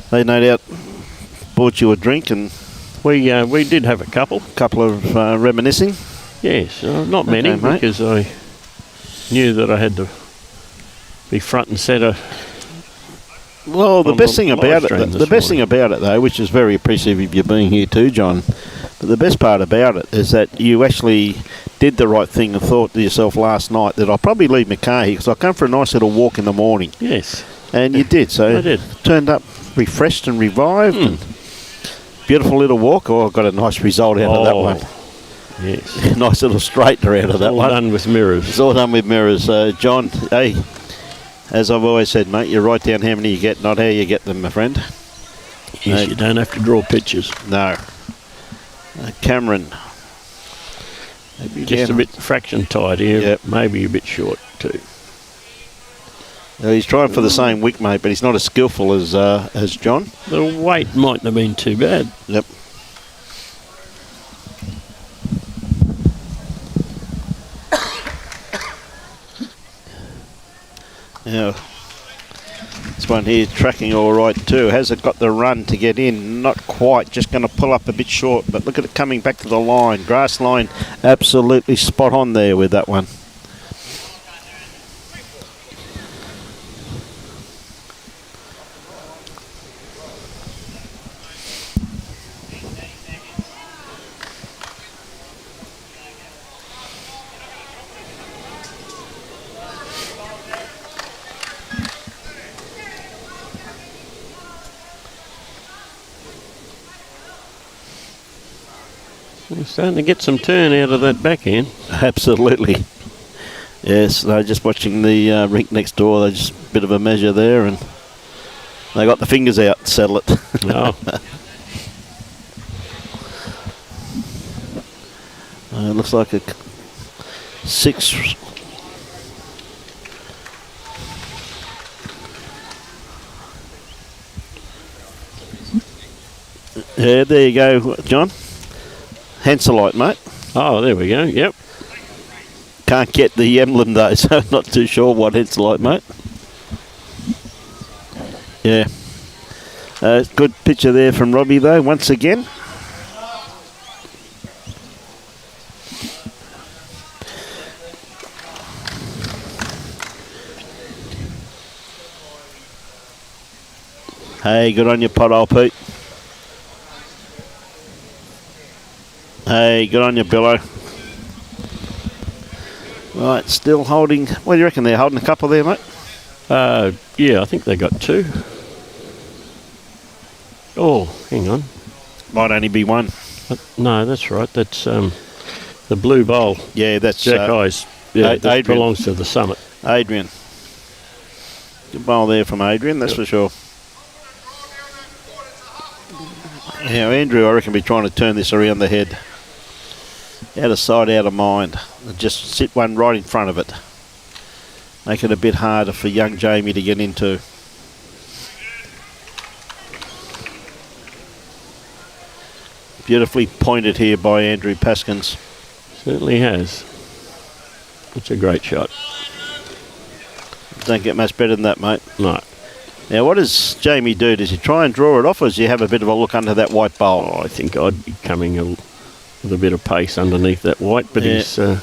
they no doubt bought you a drink, and We did have a couple. of reminiscing. Yes, not many, Okay, mate. because I knew that I had to be front and centre. Well, the on best the thing live about it, stream the this best thing morning. about it though, which is very appreciative of you being here too, John, but the best part about it is that you actually did the right thing and thought to yourself last night that I'll probably leave my car here because I'll come for a nice little walk in the morning. Yes, And you did, so I did. turned up refreshed and revived. And beautiful little walk. Oh, I got a nice result out of that one. Yes. Nice little straightener out of that All one. done with mirrors. It's all done with mirrors. John, hey, as I've always said, mate, you write down how many you get, not how you get them, my friend. Yes, you don't have to draw pictures. No. Cameron. Maybe Just down- a bit fraction tight here. Yep. Maybe a bit short too. He's trying for the same wick, mate, but he's not as skillful as John. The weight mightn't have been too bad. Yep. Now, this one here tracking all right too. Has it got the run to get in? Not quite. Just going to pull up a bit short, but look at it coming back to the line. Grass line absolutely spot on there with that one. We're starting to get some turn out of that backhand. Absolutely. Yes, they're just watching the rink next door. They're just a bit of a measure there, and they got the fingers out to settle it. No. It looks like a 6. Yeah, there you go, John. Henselite, mate. Oh, there we go. Yep. Can't get the emblem though, so not too sure what Henselite, mate. Yeah. Good picture there from Robbie though, once again. Hey, good on you, Pothole Pete. Hey, good on you, Billo. Right, still holding. What do you reckon they're holding a couple there, mate? Yeah, I think they got two. Oh, hang on. Might only be one. No, that's right. That's the blue bowl. Yeah, that's Jack Eyes. Yeah, that Adrian. belongs to the Summit. Adrian. Good bowl there from Adrian, that's for sure. Now, Andrew, I reckon, be trying to turn this around the head. Out of sight, out of mind. Just sit one right in front of it. Make it a bit harder for young Jamie to get into. Beautifully pointed here by Andrew Paskins. Certainly has. It's a great shot. Don't get much better than that, mate. No. Now, what does Jamie do? Does he try and draw it off, or does he have a bit of a look under that white bowl? Oh, I think I'd be coming with a bit of pace underneath that white, but Yeah.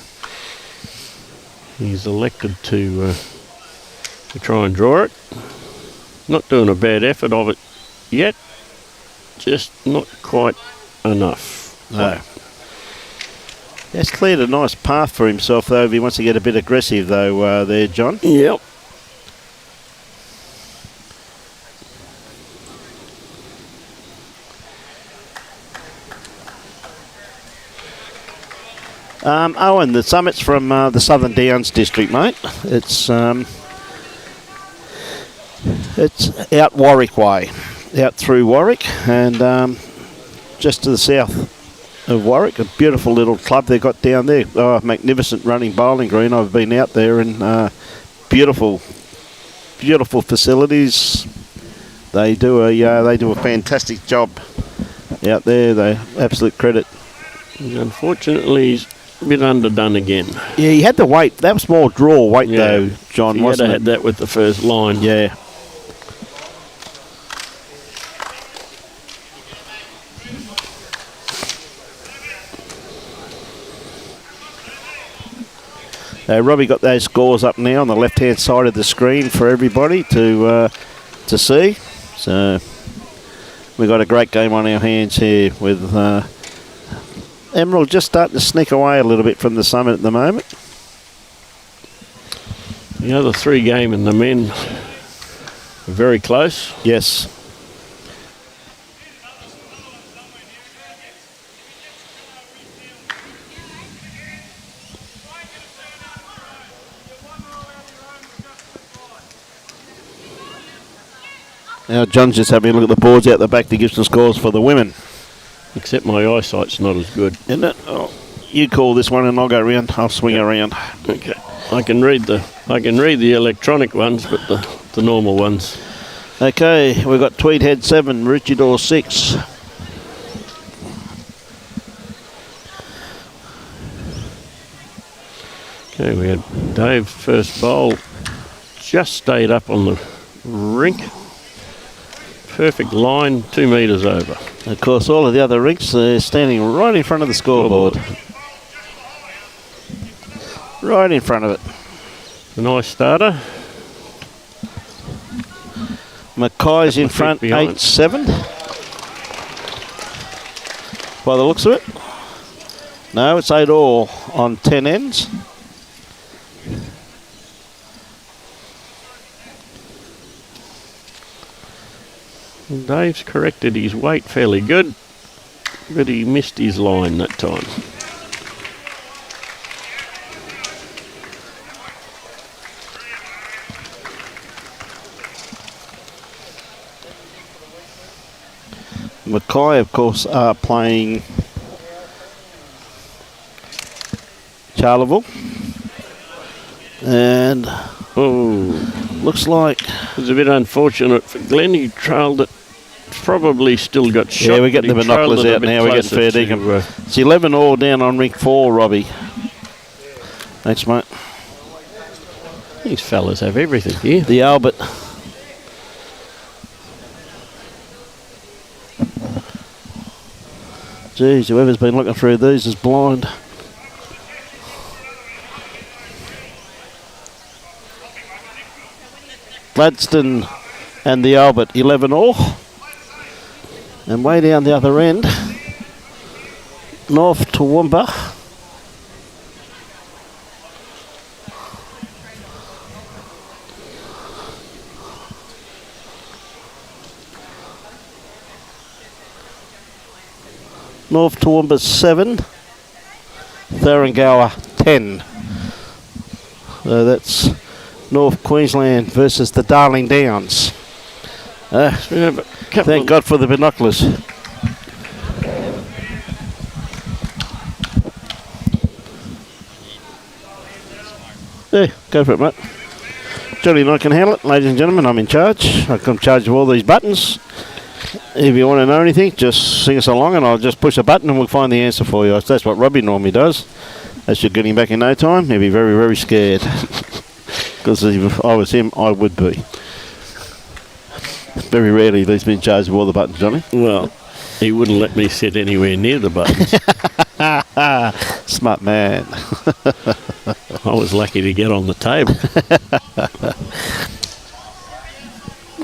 he's elected to try and draw it. Not doing a bad effort of it yet. Just not quite enough. No. He's cleared a nice path for himself, though, if he wants to get a bit aggressive, though, there, John. Yep. Owen, the summit's from the Southern Downs district, mate. It's out Warwick way, out through Warwick, and just to the south of Warwick. A beautiful little club they got down there. Oh, magnificent running bowling green. I've been out there, and beautiful facilities. They do a fantastic job out there. They absolute credit. Unfortunately, he's a bit underdone again. Yeah, he had the weight. That was more draw weight, though, John, wasn't it? He had that with the first line. Yeah. Robbie got those scores up now on the left-hand side of the screen for everybody to see. So we've got a great game on our hands here with Emerald just starting to sneak away a little bit from the summit at the moment. The other 3 game and the men are very close. Yes. Now John's just having a look at the boards out the back to give some scores for the women. Except my eyesight's not as good. Isn't it? Oh, you call this one and I'll go around. I'll swing around. Okay. I can read the electronic ones, but the normal ones. Okay, we've got Tweed Head 7, Maroochydore 6. Okay, we had Dave first bowl. Just stayed up on the rink. Perfect line, 2 metres over. Of course, all of the other rinks are standing right in front of the scoreboard. Right in front of it. A nice starter. Mackay's in front, 8-7. By the looks of it. No, it's 8-all on 10 ends. Dave's corrected his weight fairly good, but he missed his line that time. Mackay, of course, are playing Charleville. And looks like it was a bit unfortunate for Glen. He trailed it. Probably still got shot. Yeah, we're getting the binoculars out now. We're getting fair dinkum. It's 11-all down on rink 4, Robbie. Thanks, mate. These fellas have everything here. The Albert. Geez, whoever's been looking through these is blind. Gladstone and the Albert, 11-all. And way down the other end, North Toowoomba. North Toowoomba 7, Tharangower 10. So that's North Queensland versus the Darling Downs. Thank God for the binoculars. Yeah, go for it, mate. Johnny and I can handle it. Ladies and gentlemen, I'm in charge. I'm in charge of all these buttons. If you want to know anything, just sing us along and I'll just push a button and we'll find the answer for you. That's what Robbie normally does. That should get him back in no time. He'll be very, very scared. Because if I was him, I would be. Very rarely he's been in charge of all the buttons, Johnny. Well, he wouldn't let me sit anywhere near the buttons. Smart man. I was lucky to get on the table.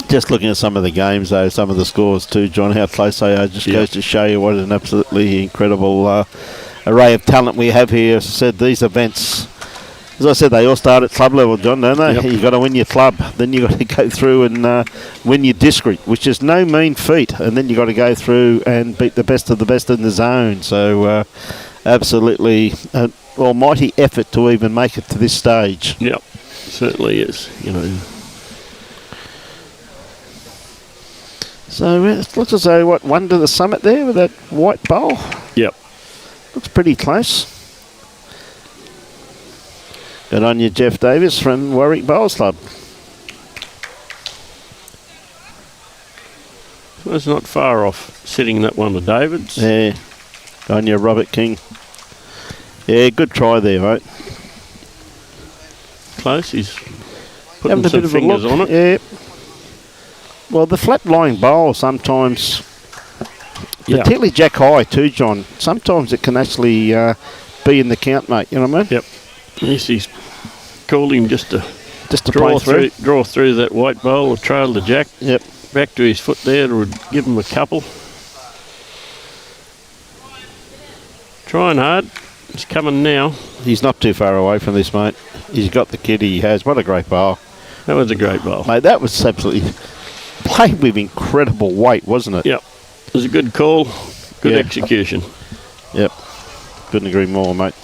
Just looking at some of the games, though, some of the scores too, John, how close they are, just goes to show you what an absolutely incredible array of talent we have here. As I said, these events, as I said, they all start at club level, John, don't they? Yep. You've got to win your club, then you've got to go through and win your district, which is no mean feat, and then you've got to go through and beat the best of the best in the zone. So absolutely an almighty effort to even make it to this stage. Yep, certainly is, you know. So it looks as though, what, one to the summit there with that white bowl? Yep. Looks pretty close. Good on you, Jeff Davis from Warwick Bowls Club. Well, it's not far off sitting that one of David's. Yeah. Good on you, Robert King. Yeah, good try there, mate. Close, he's putting Having a some bit of a fingers look. on it. Yeah. Well, the flat-lying bowl sometimes, particularly Jack High too, John, sometimes it can actually be in the count, mate. You know what I mean? Yep. Yes, he's called him just to draw through that white bowl or trail the jack. Yep. Back to his foot there to give him a couple. Trying hard. He's coming now. He's not too far away from this, mate. He's got the kid he has. What a great bowl. That was a great bowl. Mate, that was absolutely played with incredible weight, wasn't it? Yep. It was a good call. Good execution. Yep. Couldn't agree more, mate.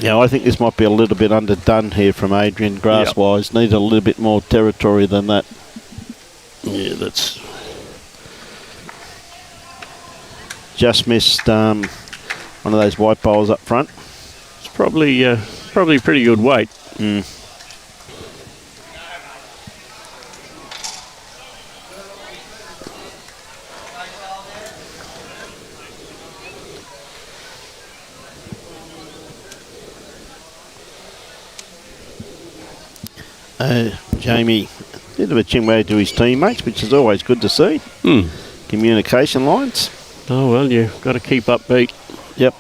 Yeah, I think this might be a little bit underdone here from Adrian, grass-wise. Need a little bit more territory than that. Yeah, that's... Just missed one of those white bowls up front. It's probably pretty good weight. Mm. Jamie, bit of a chin wag to his teammates, which is always good to see. Communication lines. Oh, well, you've got to keep upbeat. Yep.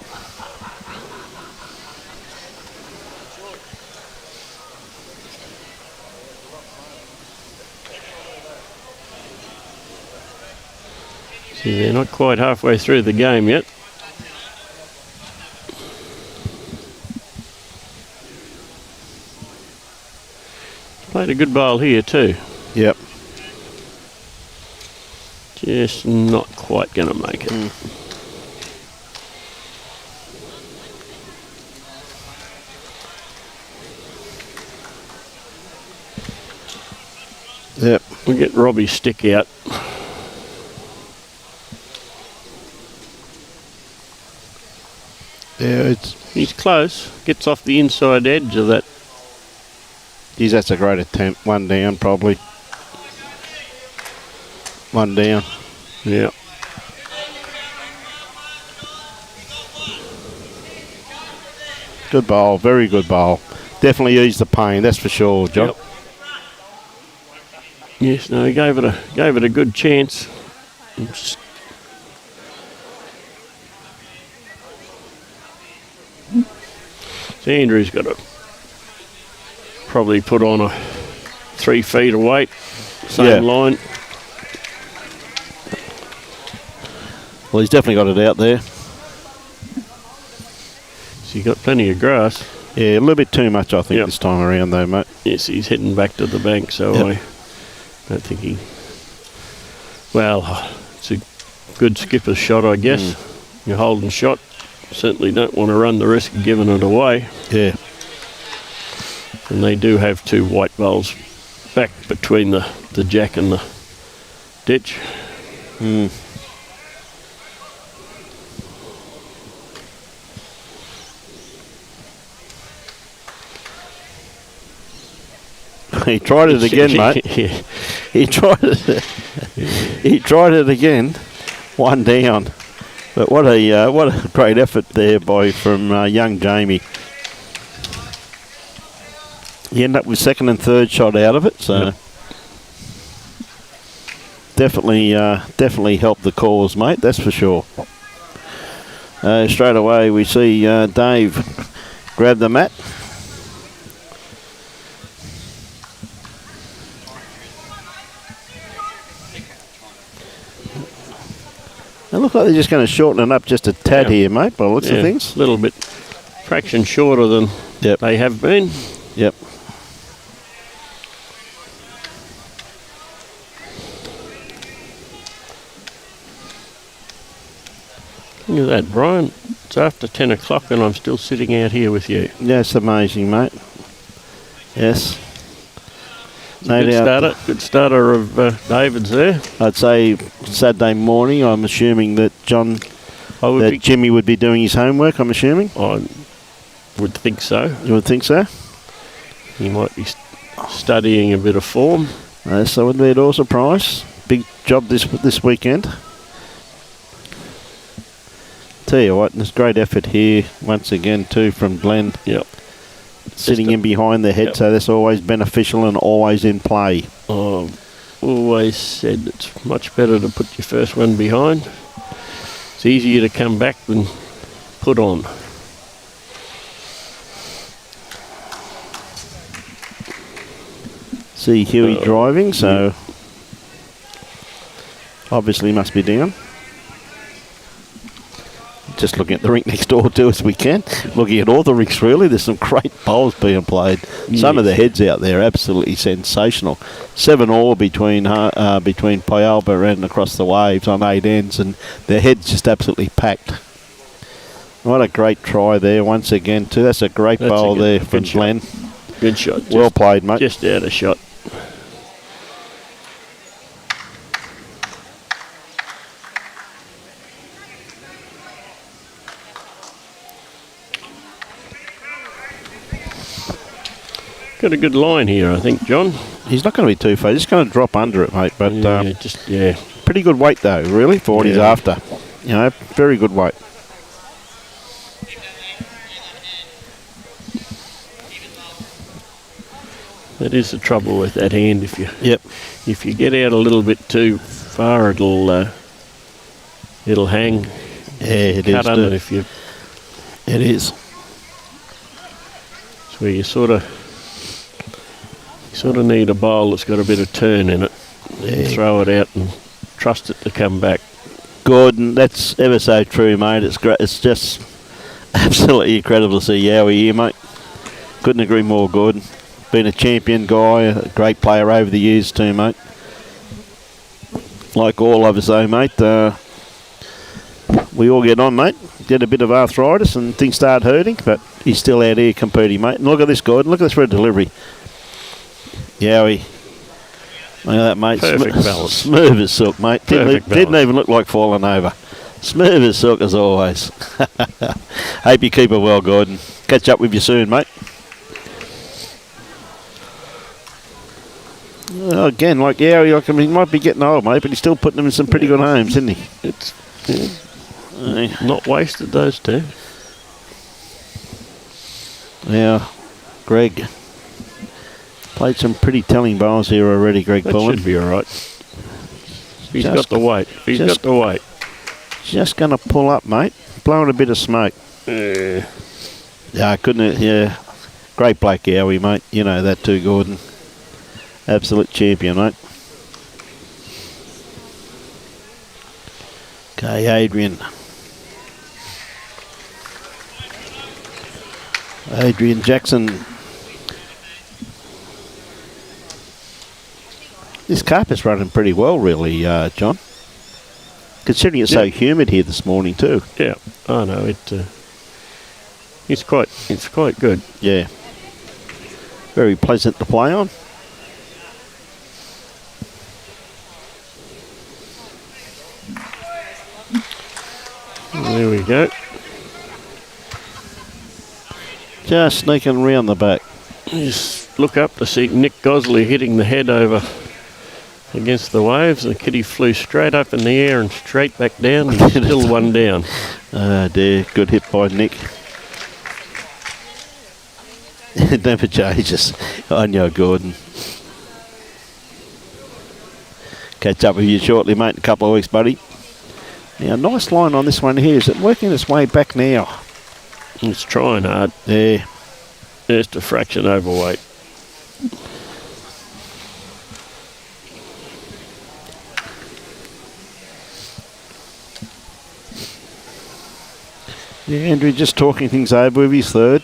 See, they're not quite halfway through the game yet. Played a good bowl here too. Yep. Just not quite going to make it. Yep. We'll get Robbie's stick out. Yeah, he's close. Gets off the inside edge of that. Geez, that's a great attempt. One down, probably. One down. Yeah. Good bowl, very good bowl. Definitely eased the pain, that's for sure, John. Yep. Yes, no, he gave it a good chance. So Andrew's got to probably put on a 3 feet of weight, same line. Well, he's definitely got it out there. So you got plenty of grass. Yeah, a little bit too much, I think, this time around, though, mate. Yes, he's heading back to the bank, so I don't think he... Well, it's a good skipper's shot, I guess. Your holding shot. Certainly don't want to run the risk of giving it away. Yeah. And they do have 2 white bowls back between the jack and the ditch. He tried it again, mate. He tried it. He tried it again. One down. But what a great effort there from young Jamie. He ended up with 2nd and 3rd shot out of it, so definitely helped the cause, mate. That's for sure. Straight away we see Dave grab the mat. They look like they're just going to shorten it up just a tad here, mate, by the looks of things. A little bit, fraction shorter than they have been. Yep. Look at that, Brian. It's after 10 o'clock and I'm still sitting out here with you. That's amazing, mate. Yes. No doubt. Good starter of David's there. I'd say Saturday morning. I'm assuming that Jimmy would be doing his homework, I'm assuming. I would think so. You would think so? He might be studying a bit of form. So wouldn't be at all surprised. Big job this weekend. Tell you what, there's great effort here once again too from Glen. Yep. Sitting in behind the head, so that's always beneficial and always in play. I've always said it's much better to put your first one behind. It's easier to come back than put on. See Huey driving, so obviously must be down. Just looking at the rink next door to us, we can. Looking at all the rinks, really. There's some great bowls being played. Yes. Some of the heads out there, absolutely sensational. 7-all between Pollard and across the waves on 8 ends, and their heads just absolutely packed. What a great try there once again, too. That's a great bowl there from Glen. Good shot. Well played, mate. Just out of shot. Got a good line here, I think, John. He's not going to be too far. He's just going to drop under it, mate. But pretty good weight, though, really, for what he's after. You know, very good weight. That is the trouble with that hand. If you get out a little bit too far, it'll hang. Yeah, it is. Cut under if you. It is. It's where you sort of need a bowl that's got a bit of turn in it. Yeah. Throw it out and trust it to come back. Gordon, that's ever so true, mate. It's great. It's just absolutely incredible to see Yowie here, mate. Couldn't agree more, Gordon. Been a champion guy, a great player over the years too, mate. Like all of us, though, mate. We all get on, mate. Get a bit of arthritis and things start hurting, but he's still out here competing, mate. And look at this, Gordon. Look at this for a delivery. Yowie. Look at that, mate. Perfect balance. Smooth as silk, mate. Didn't even look like falling over. Smooth as silk as always. Hope you keep it well, Gordon. Catch up with you soon, mate. Again, like Yowie, he might be getting old, mate, but he's still putting them in some pretty good homes, isn't he? It's not wasted, those two. Yeah, Greg. Played some pretty telling bowls here already, Greg Pullen. Should be all right. He's got the weight. He's got the weight. Just going to pull up, mate. Blowing a bit of smoke. Yeah, I couldn't. Yeah, great Black Yowie, mate. You know that too, Gordon. Absolute champion, mate. Okay, Adrian. Adrian Jackson. This carpet's running pretty well, really, John. Considering it's so humid here this morning too. Yeah, I know it's quite good. Yeah, very pleasant to play on. There we go. Just sneaking around the back. Just look up to see Nick Gosley hitting the head over against the waves. The kitty flew straight up in the air and straight back down, and still one down. Oh dear, good hit by Nick. It never changes. I know, Gordon. Catch up with you shortly, mate, in a couple of weeks, buddy. Now, nice line on this one here. Is it working its way back now? It's trying hard. Yeah. Just a fraction overweight. Yeah, Andrew just talking things over with his third.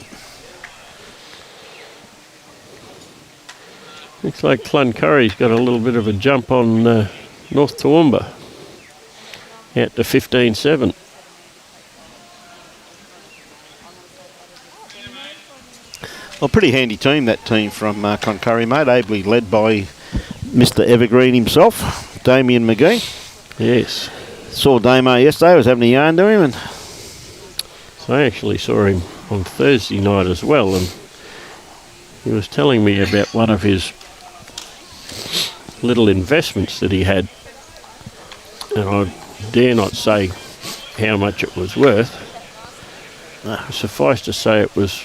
Looks like Cloncurry's got a little bit of a jump on North Toowoomba. Out to 15-7. Well, pretty handy team, that team from Cloncurry, mate. Ably led by Mr. Evergreen himself, Damien McGee. Yes. Saw Damo yesterday, I was having a yarn to him. And So I actually saw him on Thursday night as well, and he was telling me about one of his little investments that he had, and I dare not say how much it was worth. Suffice to say it was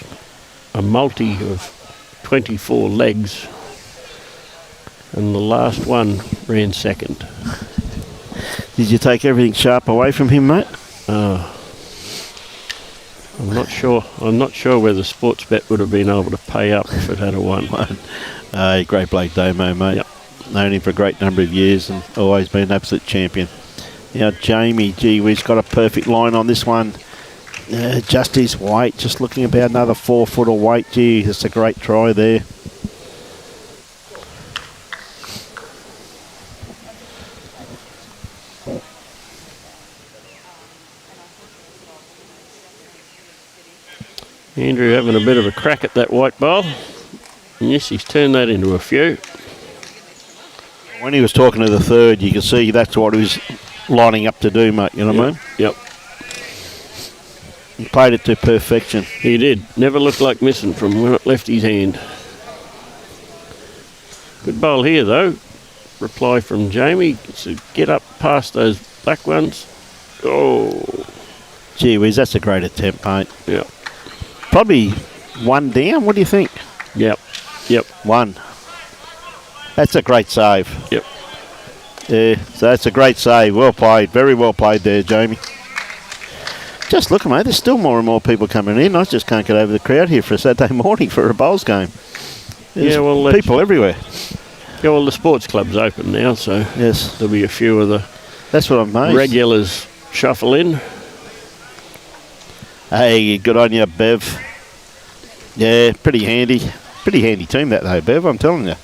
a multi of 24 legs, and the last one ran second. did you take everything sharp away from him, mate? I'm not sure whether Sportsbet would have been able to pay up if it had a won. Great bloke, Damo, mate. Yep. Known him for a great number of years and always been an absolute champion. Now, Jamie, gee whiz, got a perfect line on this one. Just his weight, just looking about another 4 foot of weight. Gee, that's a great try there. Andrew having a bit of a crack at that white ball. And yes, he's turned that into a few. When he was talking to the third, you could see that's what he was lining up to do, mate. You know what I mean? Yep. He played it to perfection. He did. Never looked like missing from when it left his hand. Good bowl here, though. Reply from Jamie. So get up past those black ones. Oh. Gee whiz, that's a great attempt, mate. Yep. Probably one down. What do you think? Yep. One. That's a great save. Yep. Yeah, so that's a great save. Well played. Very well played there, Jamie. Just look, mate, there's still more and more people coming in. I just can't get over the crowd here for a Saturday morning for a bowls game. There's people everywhere. Yeah, well, the sports club's open now, so yes, there'll be a few of the that's what I'm amazed. Regulars shuffle in. Hey, good on you, Bev. Yeah, pretty handy team that though, Bev, I'm telling you.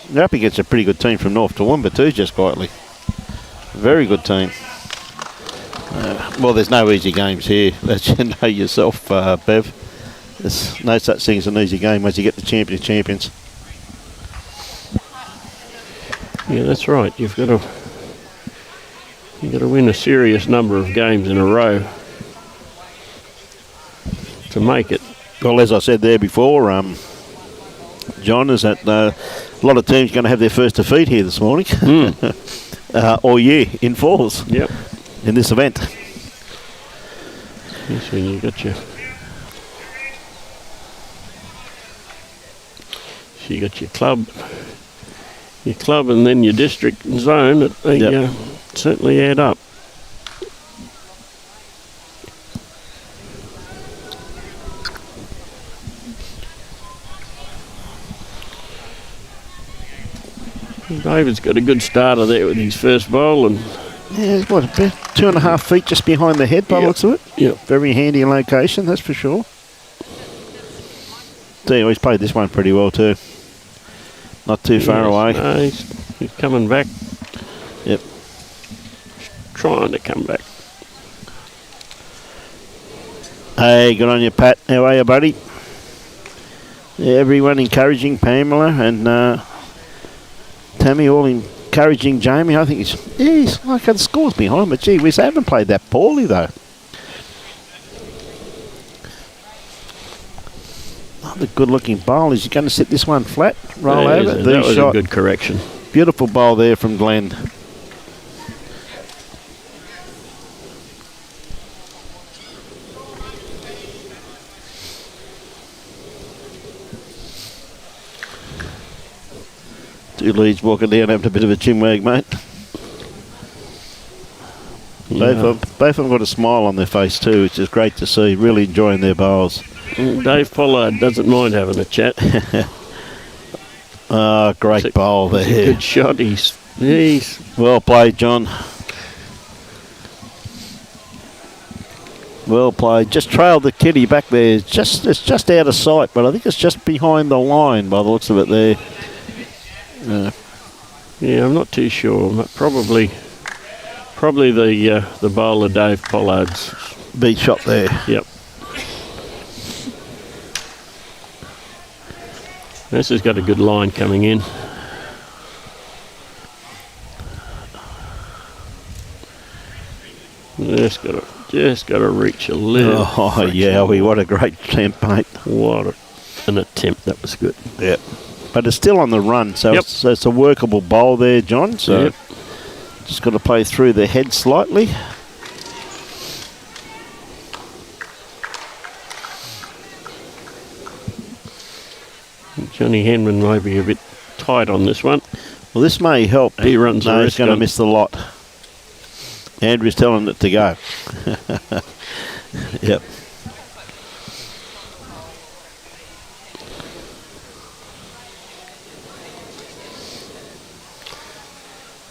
They're up against a pretty good team from North Toowoomba too, just quietly. Very good team. Well, there's no easy games here, as you know yourself, Bev. There's no such thing as an easy game once you get the champions. Yeah, that's right. You've got to win a serious number of games in a row to make it. Well, as I said there before, John, is that a lot of teams going to have their first defeat here this morning, all year in fours. Yep. In this event. Yes, when you got your club, and then your district and zone. They certainly add up. David's got a good starter there with his first bowl, and yeah, what, about 2.5 feet just behind the head by the looks of it. Yep. Very handy in location, that's for sure. See, he's played this one pretty well too. Not too far away. No, he's coming back. Yep. Trying to come back. Hey, good on you, Pat. How are you, buddy? Yeah, everyone encouraging Pamela and Tammy, all encouraging Jamie. I think he's like the score's behind, but gee, we haven't played that poorly though. The good-looking bowl. Is he going to sit this one flat? Roll over. That was a good correction. Beautiful bowl there from Glen. Two leads walking down, having a bit of a chinwag, mate. Yeah. Both of them got a smile on their face too, which is great to see. Really enjoying their bowls. Dave Pollard doesn't mind having a chat. Great bowl there. Good shot. He's well played, John. Well played. Just trailed the kitty back there. It's just out of sight, but I think it's just behind the line by the looks of it there. Yeah, I'm not too sure. Probably the bowler Dave Pollard's beat shot there. Yep. This has got a good line coming in. Just got to reach a little. Oh yeah, what a great attempt, mate. What an attempt! That was good. Yep. But it's still on the run, so it's a workable bowl there, John. So just got to play through the head slightly. Johnny Henman may be a bit tight on this one. Well, this may help. He runs the risk. He's going to miss the lot. Andrew's telling it to go. Yep.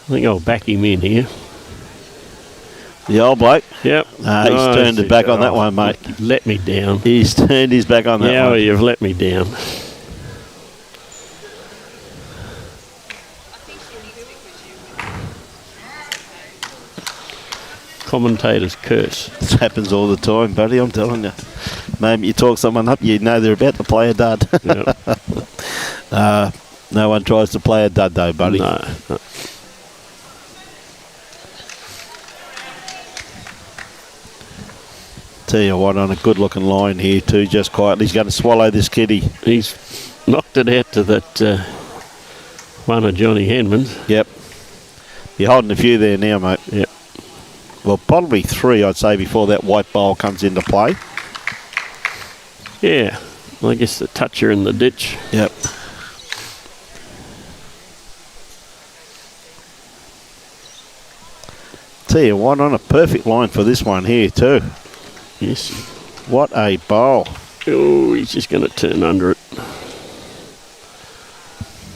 I think I'll back him in here. The old bloke? Yep. He's turned his back on that one, mate. Let me down. He's turned his back on that one. Yeah, you've let me down. Commentator's curse. This happens all the time, buddy, I'm telling you. Maybe you talk someone up, you know they're about to play a dud. Yep. No one tries to play a dud though, buddy. No. Tell you what, on a good looking line here too, just quietly. He's going to swallow this kitty. He's knocked it out to that one of Johnny Henman's. Yep. You're holding a few there now, mate. Yep. Well, probably 3, I'd say, before that white bowl comes into play. Yeah. I guess the toucher in the ditch. Yep. Tell you what, on a perfect line for this one here too. Yes. What a bowl. Oh, he's just going to turn under it.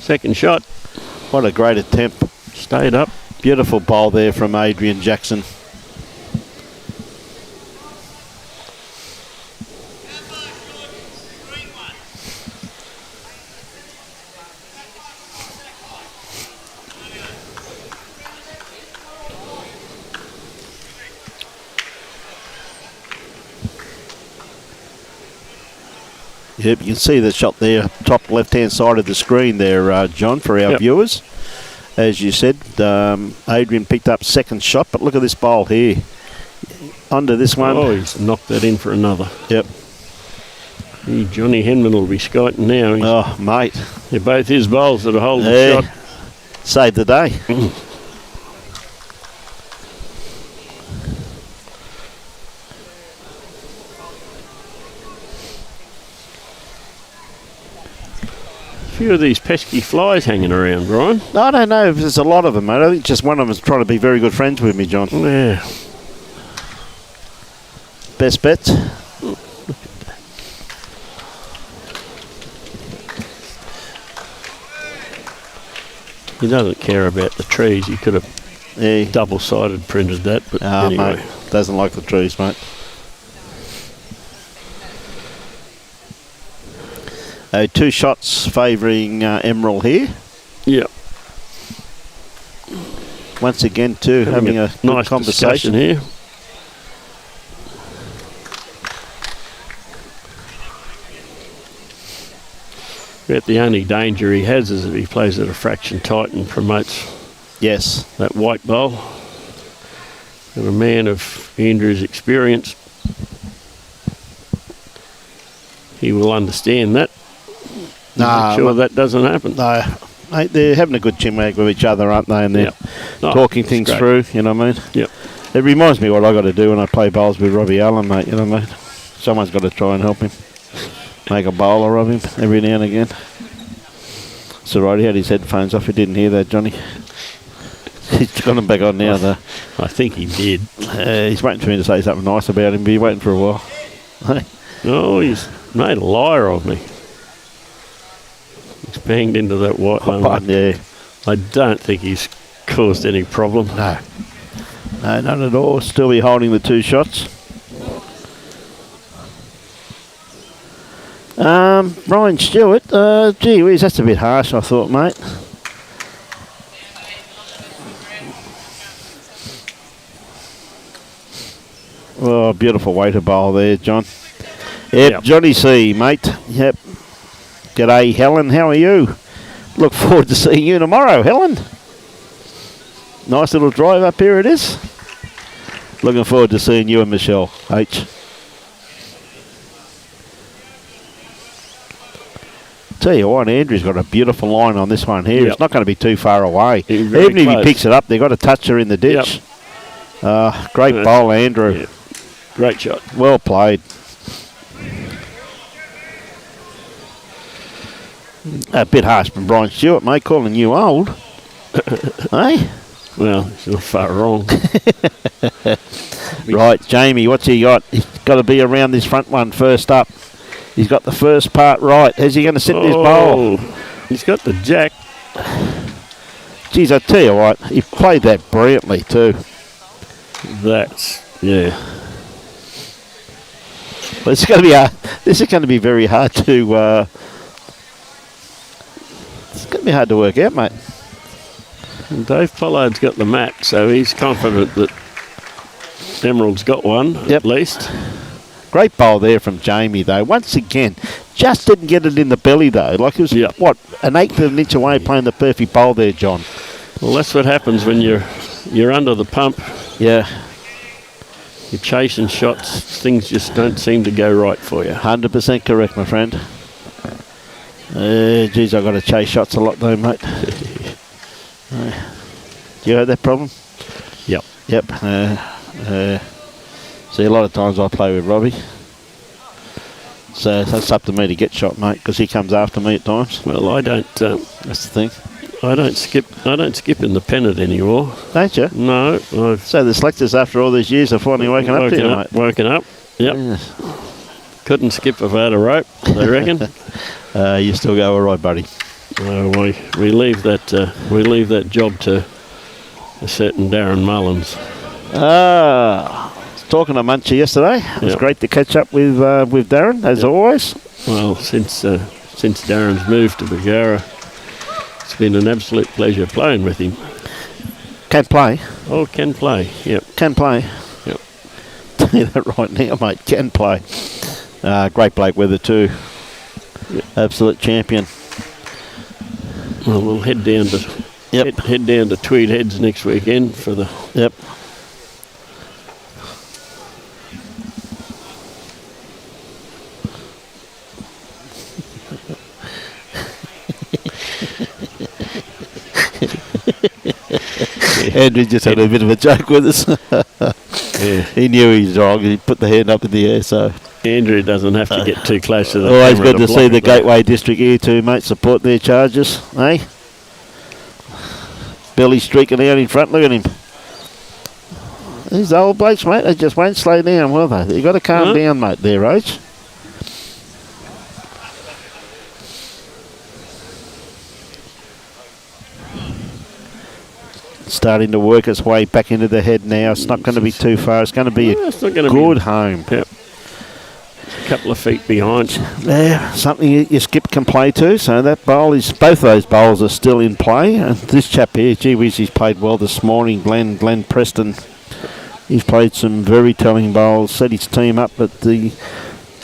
Second shot. What a great attempt. Stayed up. Beautiful bowl there from Adrian Jackson. Yep, you can see the shot there, top left-hand side of the screen there, John, for our viewers. As you said, Adrian picked up second shot, but look at this bowl here. Under this one. Oh, he's knocked that in for another. Yep. Johnny Henman will be skiting now. Oh, mate. They're both his bowls that are holding the shot. Saved the day. Few of these pesky flies hanging around, Brian. I don't know if there's a lot of them, mate. I think just one of them is trying to be very good friends with me, John. Yeah. Best bets? He doesn't care about the trees. He could have double-sided printed that, but anyway. Mate, doesn't like the trees, mate. Two shots favouring Emerald here. Yep. Once again, too, having a nice good conversation here. But the only danger he has is if he plays at a fraction tight and promotes that white bowl. And a man of Andrew's experience, he will understand that. Make sure that doesn't happen. No, mate, they're having a good chinwag with each other, aren't they? And they're talking things through, you know what I mean? Yep. It reminds me what I got to do when I play bowls with Robbie Allen, mate, you know what I mean? Someone's got to try and help him. Make a bowler of him every now and again. It's all right, he had his headphones off. He didn't hear that, Johnny. He's got them back on now, though. I think he did. He's waiting for me to say something nice about him, but he's waiting for a while. Oh, he's made a liar of me. He's banged into that white one. Yeah. I don't think he's caused any problem. No. No, none at all. Still be holding the two shots. Brian Stewart, gee whiz, that's a bit harsh, I thought, mate. Oh, beautiful waiter bowl there, John. Yep, Johnny C, mate. Yep. G'day, Helen. How are you? Look forward to seeing you tomorrow, Helen. Nice little drive up here it is. Looking forward to seeing you and Michelle H. Tell you what, Andrew's got a beautiful line on this one here. It's not going to be too far away. Even if he picks it up, they've got to touch her in the ditch. Great bowl, Andrew. Yeah. Great shot. Well played. A bit harsh from Brian Stewart, mate, calling you old. Hey? Well, it's not far wrong. Right, Jamie, what's he got? He's got to be around this front one first up. He's got the first part right. How's he going to sit this bowl? He's got the jack. Geez, I tell you what, he played that brilliantly too. Yeah. Well, it's going to be this is going to be very hard to. It's going to be hard to work out, mate. And Dave Pollard's got the mat, so he's confident that Emerald's got one at least. Great bowl there from Jamie, though. Once again, just didn't get it in the belly, though. Like it was, what, an eighth of an inch away playing the perfect bowl there, John. Well, that's what happens when you're under the pump. Yeah. You're chasing shots. Things just don't seem to go right for you. 100% correct, my friend. Geez, I've got to chase shots a lot, though, mate. Do you have that problem? Yep. See, a lot of times I play with Robbie. So that's up to me to get shot, mate, because he comes after me at times. Well, I don't. That's the thing. I don't skip in the pennant anymore. Don't you? No. So the selectors, after all these years, have finally woken up to you, mate. Woken up. Yep. Yeah. Couldn't skip if I had a rope, they reckon. You still go all right, buddy. We leave that job to a certain Darren Mullins. Talking to Munchie yesterday. It was great to catch up with Darren, as always. Well, since Darren's moved to Bargara, it's been an absolute pleasure playing with him. Can play. Oh, can play. Yep. Can play. Yep. Tell you that right now, mate. Can play. Great bloke with it too. Yep. Absolute champion. Well, we'll head down to Tweed Heads next weekend for the. Yep. Andrew just had a bit of a joke with us. Yeah. He knew he was wrong. He put the hand up in the air, so. Andrew doesn't have to get too close to the always good to see the Gateway District here too, mate, support their charges, eh? Billy streaking out in front, look at him. These old blokes, mate, they just won't slow down, will they? You've got to calm down, mate, there, Roach. Starting to work its way back into the head now. It's not going to be too far. It's going to be a good home. Yep. A couple of feet behind. Yeah, something your skip can play to. So that bowl is, both those bowls are still in play. And this chap here, gee whiz, he's played well this morning. Glen Preston. He's played some very telling bowls, set his team up. But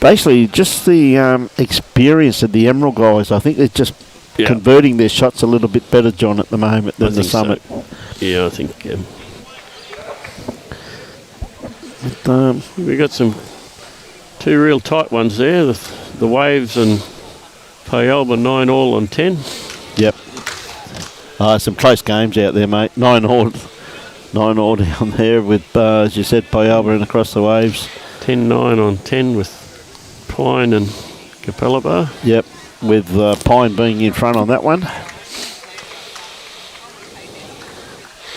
basically just the experience of the Emerald guys, I think they're just converting their shots a little bit better, John, at the moment than the Summit. So. Yeah, I think we got two real tight ones there. The Waves and Payalba 9-all on 10. Yep. Some close games out there, mate. 9-all down there with, as you said, Payalba and across the Waves. 10-9 on 10 with Pine and Capella Bar. Yep, with Pine being in front on that one.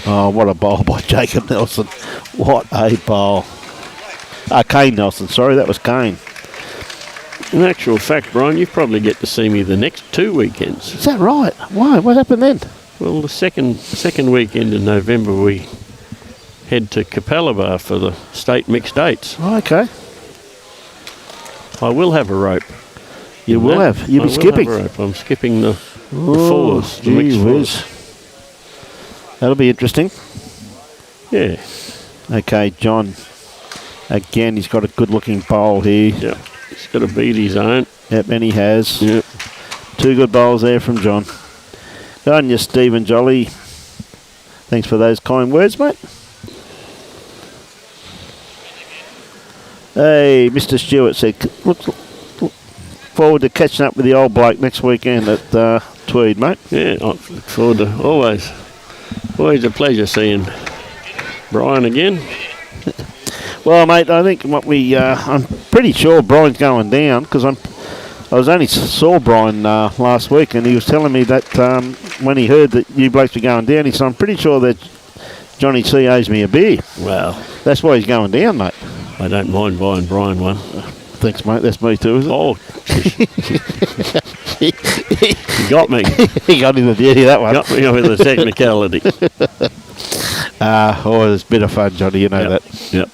Oh, what a bowl by Jacob Nelson. What a bowl. Kane Nelson, sorry, that was Kane. In actual fact, Brian, you probably get to see me the next 2 weekends. Is that right? Why? What happened then? Well, the second weekend in November, we head to Capella Bar for the state mixed eights. Oh, okay. I will have a rope. You will have. You'll be skipping. I'm skipping the fours. The mixed fours. That'll be interesting. Yeah. Okay, John. Again, he's got a good-looking bowl here. Yep. He's got to beat his own. Yep, and he has. Yep. 2 good bowls there from John. Good on you, Stephen Jolly. Thanks for those kind words, mate. Hey, Mr. Stewart said, look forward to catching up with the old bloke next weekend at Tweed, mate. Yeah, I look forward to always a pleasure seeing Brian again. Well, mate, I think I'm pretty sure Brian's going down because I only saw Brian last week and he was telling me that when he heard that you blokes were going down, he said, I'm pretty sure that Johnny C owes me a beer. Well, that's why he's going down, mate. I don't mind buying Brian one. Thanks, mate. That's me too, is it? Oh, he got me. He got in the beauty that one. Got me with the technicality. Oh, it's a bit of fun, Johnny. You know that. Yep.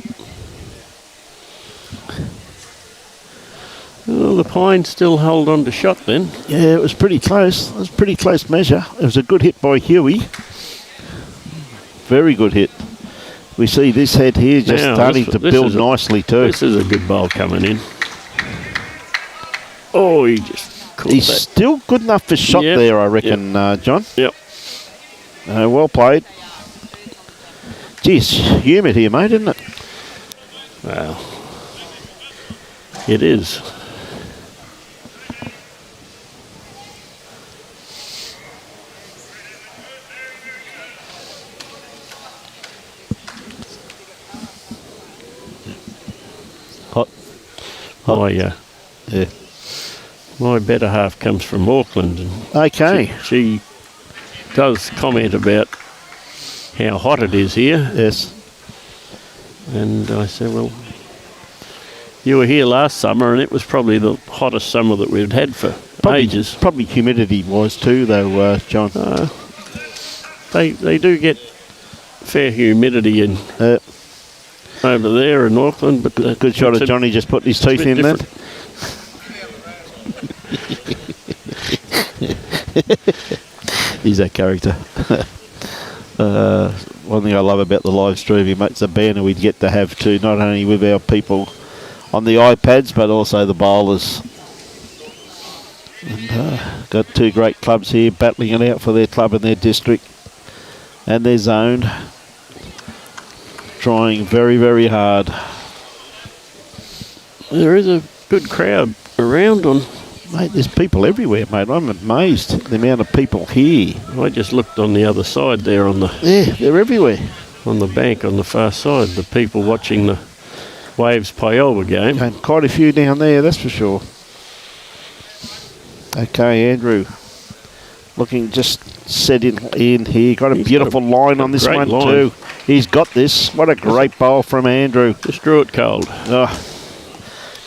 Well, the Pines still hold on to shot then. Yeah, it was pretty close. It was a pretty close measure. It was a good hit by Huey. Very good hit. We see this head here just starting to build nicely too. This is a good bowl coming in. Oh, he just caught He's that. Still good enough for shot there, I reckon, John. Yep. Well played. Gee, it's humid here, mate, isn't it? Well, it is. Hot. My better half comes from Auckland. And okay. She does comment about how hot it is here. Yes. And I said, well, you were here last summer and it was probably the hottest summer that we've had for ages. Probably humidity was too, though, John. They do get fair humidity in over there in Auckland, but good shot of Johnny just putting his teeth in there. He's that character. One thing I love about the live streaming, mate, it's a banner we'd get to have too, not only with our people on the iPads, but also the bowlers. And, got 2 great clubs here battling it out for their club and their district and their zone. Trying very, very hard. There is a good crowd around on. Mate, there's people everywhere, mate. I'm amazed at the amount of people here. I just looked on the other side there on the... Yeah, they're everywhere. On the bank on the far side, the people watching the Waves Piola game. Okay, quite a few down there, that's for sure. Okay, Andrew. Looking just set in here. Got a beautiful line on this one too. He's got this. What a great bowl from Andrew. Just drew it cold.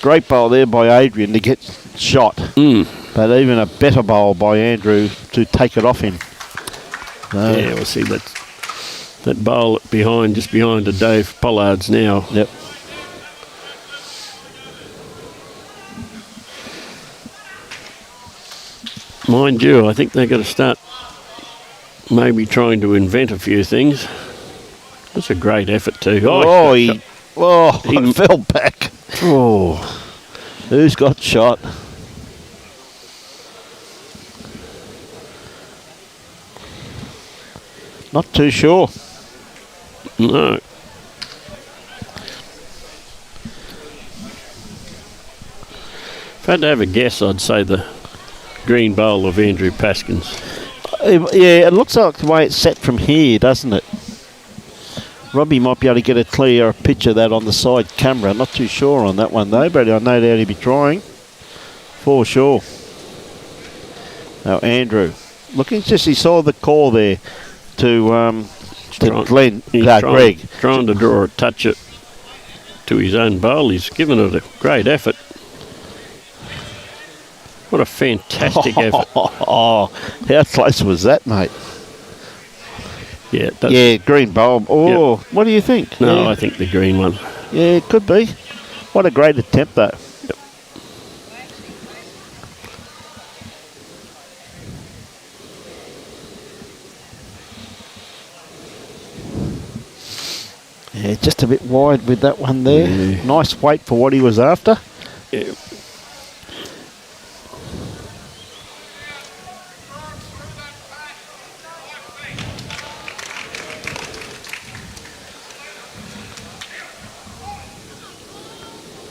Great bowl there by Adrian to get shot. But even a better bowl by Andrew to take it off him. Yeah, we'll see that bowl just behind Dave Pollard's now. Yep. Mind you, I think they've got to start maybe trying to invent a few things. That's a great effort too. He fell back. Oh, who's got shot? Not too sure. No. If I had to have a guess, I'd say the green bowl of Andrew Paskins. Yeah, it looks like the way it's set from here, doesn't it? Robbie might be able to get a clear picture of that on the side camera. Not too sure on that one though, but I know that he'll be trying for sure. Now Andrew, looking just he saw the call there to Glen, Greg. Trying to draw a touch it to his own bowl. He's given it a great effort. What a fantastic effort. Oh, how close was that, mate? Yeah, green bulb. Oh, What do you think? No, I think the green one. Yeah, it could be. What a great attempt, though. Yep. just a bit wide with that one there. Yeah. Nice weight for what he was after. Yeah.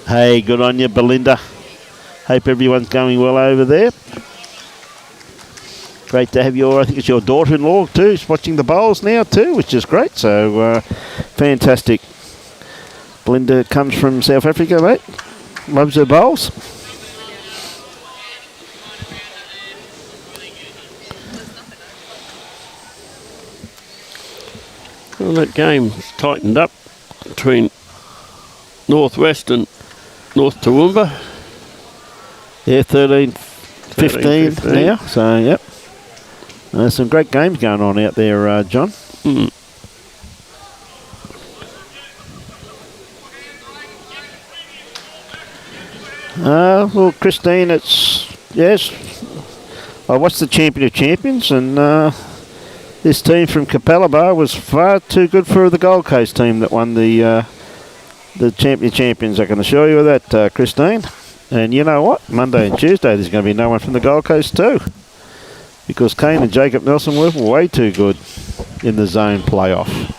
Hey, good on you, Belinda. Hope everyone's going well over there. Great to have I think it's your daughter-in-law too, is watching the bowls now too, which is great. So, fantastic. Belinda comes from South Africa, mate. Loves her bowls. Well, that game tightened up between Northwest and North Toowoomba. Yeah, 13-15 now. So, yep. There's some great games going on out there, John. Mm. Well, Christine, yes. I watched the Champion of Champions, and this team from Capalaba was far too good for the Gold Coast team that won the Champion of Champions. I can assure you of that, Christine. And you know what? Monday and Tuesday there's going to be no one from the Gold Coast too, because Kane and Jacob Nelson were way too good in the zone playoff.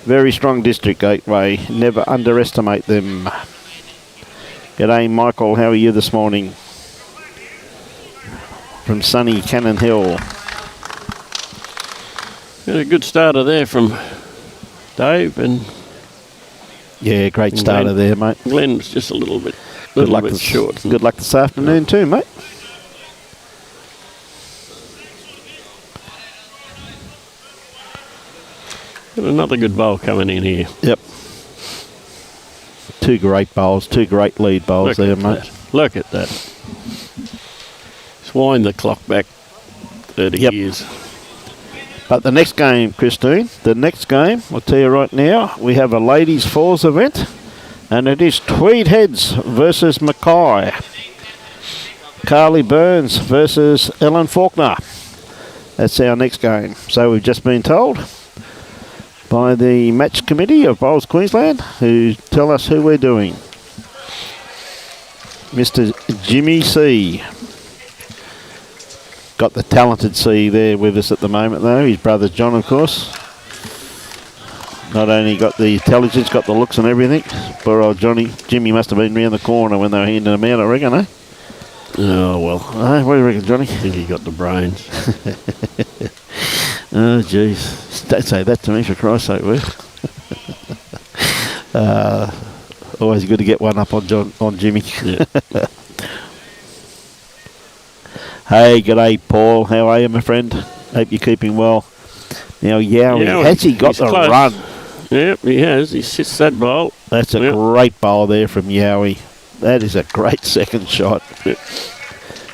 Very strong district, Gateway. Never underestimate them. G'day, Michael. How are you this morning? From sunny Cannon Hill. Got a good starter there from Dave, and yeah, great starter Glen, there, mate. Glen was just a little bit short. Good luck this afternoon too, mate. Got another good bowl coming in here. Yep. Two great bowls, two great lead bowls there, mate. Look at that. Just wind the clock back 30 years. But the next game, Christine, I'll tell you right now, we have a ladies' falls event, and it is Tweed Heads versus Mackay. Carly Burns versus Ellen Faulkner. That's our next game. So we've just been told by the match committee of Bowls Queensland, who tell us who we're doing. Mr. Jimmy C. Got the talented C there with us at the moment, though. His brother John, of course. Not only got the intelligence, got the looks and everything. Poor old Jimmy must have been round the corner when they were handing them out, I reckon, eh? Oh, well. What do you reckon, Johnny? I think he got the brains. Oh, jeez. Don't say that to me, for Christ's sake, will you? Always good to get one up on Jimmy. Yeah. Hey, g'day, Paul. How are you, my friend? Hope you're keeping well. Now, Yowie, has he got the close. run? Yep, he has. He sits that bowl. That's a great bowl there from Yowie. That is a great second shot. Yep.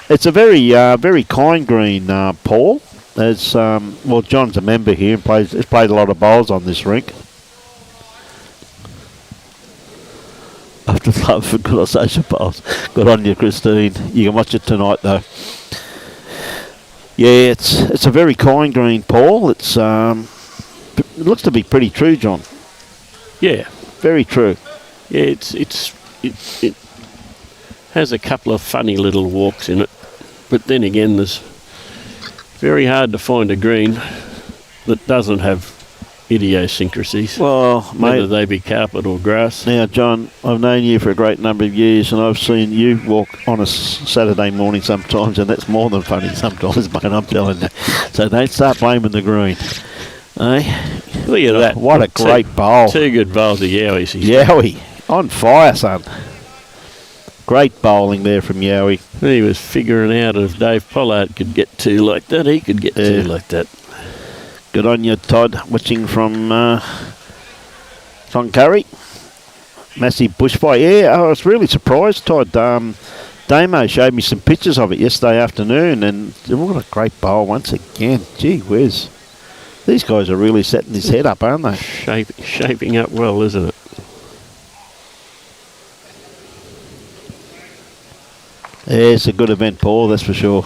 It's a very kind green, Paul. As well, John's a member here and has played a lot of bowls on this rink. After love for good Osage bowls. Good on you, Christine. You can watch it tonight, though. Yeah, it's a very kind green, Paul. It looks to be pretty true, John. Yeah, very true. Yeah, it has a couple of funny little walks in it, but then again, there's very hard to find a green that doesn't have idiosyncrasies. Well, whether mate, they be carpet or grass. Now, John, I've known you for a great number of years, and I've seen you walk on a Saturday morning sometimes, and that's more than funny sometimes, mate, I'm telling you. So don't start blaming the green. Eh? Look at that. What a great bowl. Two good bowls of Yowies. Yowie, on fire, son. Great bowling there from Yowie. He was figuring out if Dave Pollard could get two like that, he could get two like that. Good on you, Todd, watching from Cloncurry. Massive bushfire. Yeah, I was really surprised, Todd. Damo showed me some pictures of it yesterday afternoon, and what a great bowl once again. Gee whiz. These guys are really setting his head up, aren't they? Shaping up well, isn't it? Yeah, it's a good event, Paul, that's for sure.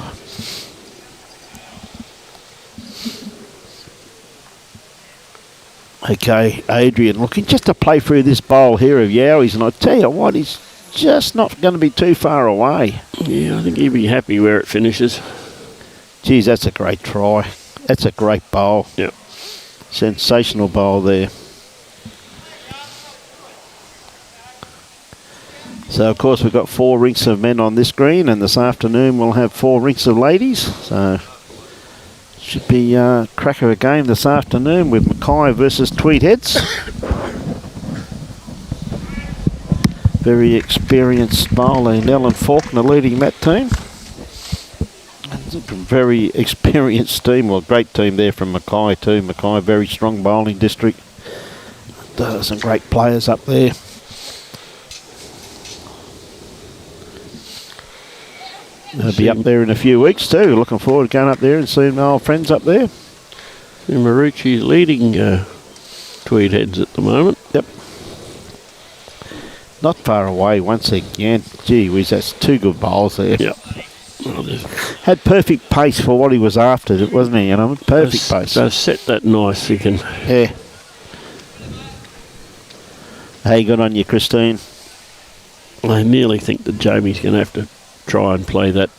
Okay, Adrian looking just to play through this bowl here of Yowie's, and I tell you what, he's just not going to be too far away. Yeah, I think he'll be happy where it finishes. Geez, that's a great try. That's a great bowl. Yep. Sensational bowl there. So, of course, we've got 4 rinks of men on this green, and this afternoon we'll have 4 rinks of ladies. So, should be a cracker of a game this afternoon with Mackay versus Tweed Heads. Very experienced bowler, Ellen Faulkner, leading that team. It's a very experienced team, well, great team there from Mackay too. Mackay, very strong bowling district. Some great players up there. They'll be up there in a few weeks too. Looking forward to going up there and seeing my old friends up there. Marucci's leading Tweed Heads at the moment. Yep. Not far away once again. Gee whiz, that's 2 good bowls there. Yep. Well, had perfect pace for what he was after, wasn't he? You know, perfect pace. They set that nice. You can. Yeah. Hey, good on you, Christine. I nearly think that Jamie's going to have to try and play that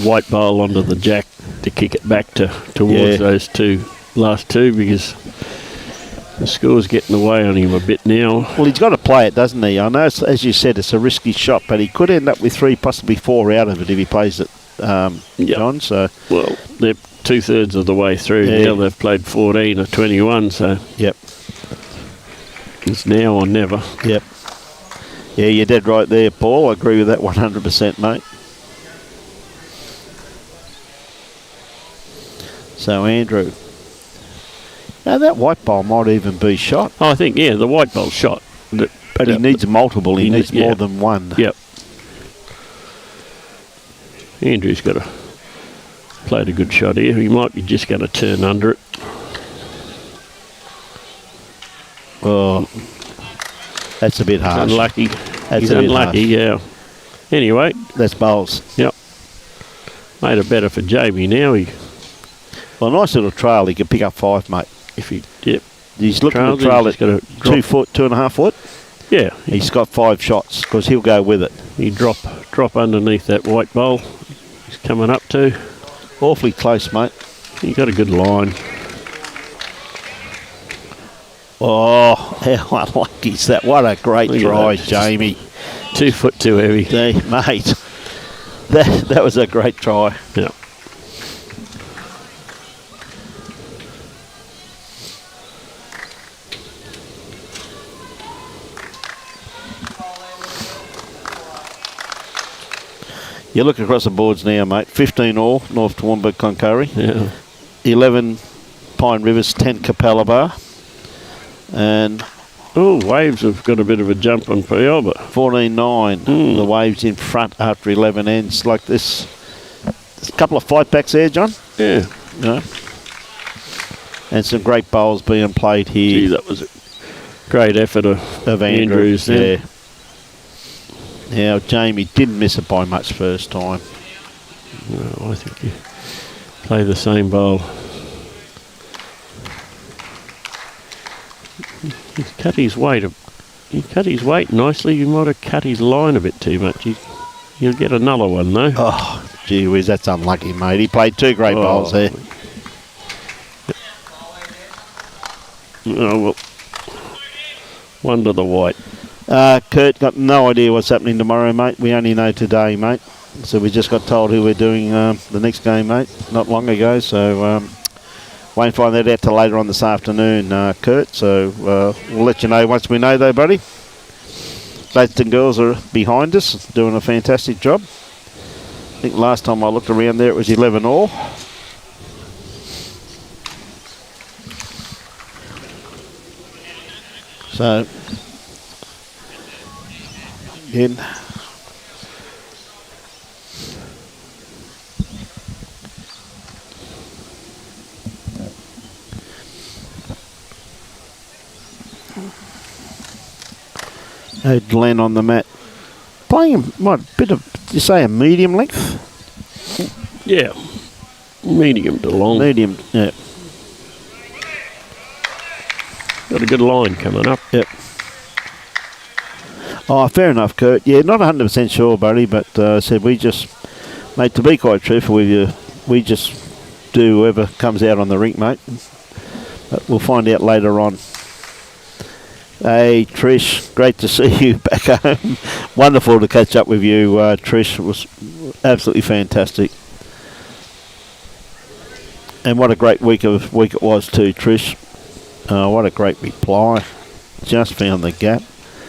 white bowl onto the jack to kick it back towards those last two, because the score's getting away on him a bit now. Well, he's got to play it, doesn't he? I know, as you said, it's a risky shot, but he could end up with 3, possibly 4 out of it if he plays it, John. So, well, they're 2/3 of the way through now. They've played 14 or 21, so yep, it's now or never. Yep. Yeah, you're dead right there, Paul. I agree with that 100%, mate. So, Andrew. Now, that white bowl might even be shot. Oh, I think, the white bowl's shot. But he needs multiple. He needs more than one. Yep. Andrew's played a good shot here. He might be just going to turn under it. Oh, that's a bit harsh. Unlucky. He's unlucky, yeah. Anyway. That's bowls. Yep. Made it better for Jamie now. Well, a nice little trail. He could pick up 5, mate. He's looking to trail at 2 foot, 2.5 foot. Yeah. He's got 5 shots because he'll go with it. He drop underneath that white bowl. He's coming up to. Awfully close, mate. He got a good line. Oh, how unlucky is that? What a great try, Jamie. 2 foot too heavy. Mate, that was a great try. Yeah. You look across the boards now, mate. 15 all, North Toowoomba, Cloncurry. Yeah. 11 Pine Rivers, 10 Capella Bar. And Waves have got a bit of a jump on Puyallup. 14-9. The Waves in front after 11 ends. Like this. There's a couple of fight backs there, John. Yeah. You know. And some great bowls being played here. Gee, that was a great effort of Andrews there. Yeah. Now, Jamie didn't miss it by much first time. No, I think you play the same bowl. He's cut his weight. He cut his weight nicely. You might have cut his line a bit too much. You'll get another one, though. Oh, gee whiz, that's unlucky, mate. He played 2 great bowls there. Oh, well. One to the white. Kurt, got no idea what's happening tomorrow, mate. We only know today, mate. So we just got told who we're doing the next game, mate, not long ago. So won't find that out till later on this afternoon, Kurt. So we'll let you know once we know, though, buddy. Lads and girls are behind us, doing a fantastic job. I think last time I looked around there, it was 11 all. So, again, Glen on the mat. Playing what, bit of, did you say a medium length? Yeah, medium to long. Medium, yeah. Got a good line coming up. Yep. Oh, fair enough, Kurt. Yeah, not 100% sure, buddy, but said we just, mate, to be quite truthful with you, we just do whoever comes out on the rink, mate. But we'll find out later on. Hey, Trish, great to see you back home. Wonderful to catch up with you, Trish. It was absolutely fantastic. And what a great week it was too, Trish. What a great reply. Just found the gap.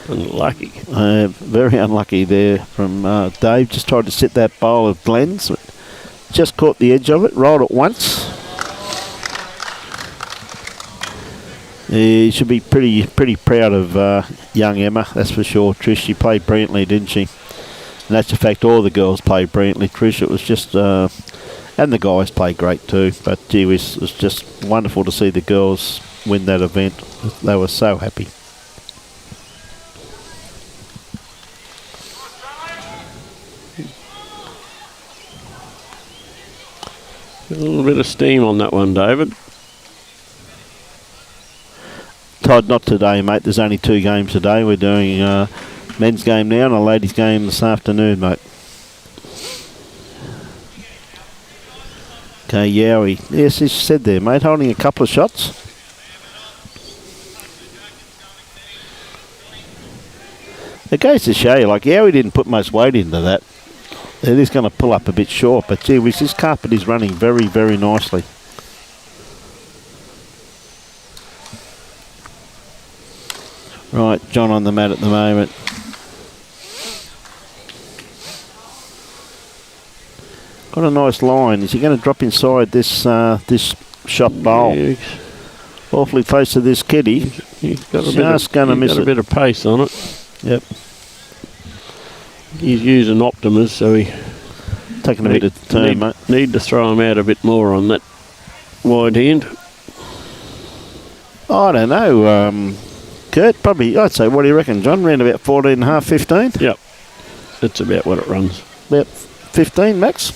Unlucky. Very unlucky there from Dave. Just tried to set that bowl of Glen's. Just caught the edge of it, rolled it once. He should be pretty proud of young Emma, that's for sure. Trish, she played brilliantly, didn't she? And that's a fact, all the girls played brilliantly. Trish, it was just... and the guys played great too. But gee whiz, it was just wonderful to see the girls win that event. They were so happy. A little bit of steam on that one, David. Todd, not today, mate. There's only 2 games today. We're doing men's game now and a ladies' game this afternoon, mate. Okay, Yowie. Yes, he said there, mate, holding a couple of shots. It goes to show you, like, Yowie didn't put much weight into that. It is going to pull up a bit short, but gee whiz, this carpet is running very, very nicely. Right, John on the mat at the moment. Got a nice line. Is he going to drop inside this this shot bowl? Yeah. Awfully close to this kiddie. He's got a bit of pace on it. Yep. He's using Optimus, so he taking a bit of turn, mate. Need to throw him out a bit more on that wide end. I don't know, Kurt. Probably, I'd say, what do you reckon, John? Around about 14.5, 15? Yep. That's about what it runs. About 15 max?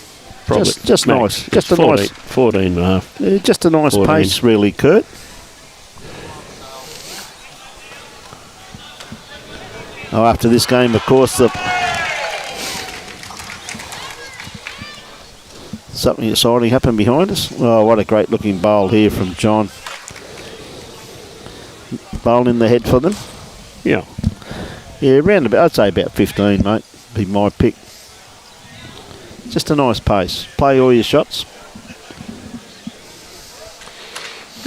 Probably. Just max. nice. Just a 14, nice. 14.5. Just a nice 14. pace, really, Kurt. Oh, after this game, of course, something exciting happened behind us. Oh, what a great looking bowl here from John. Bowl in the head for them. Yeah. Yeah, around about, I'd say about 15, mate. Be my pick. Just a nice pace. Play all your shots.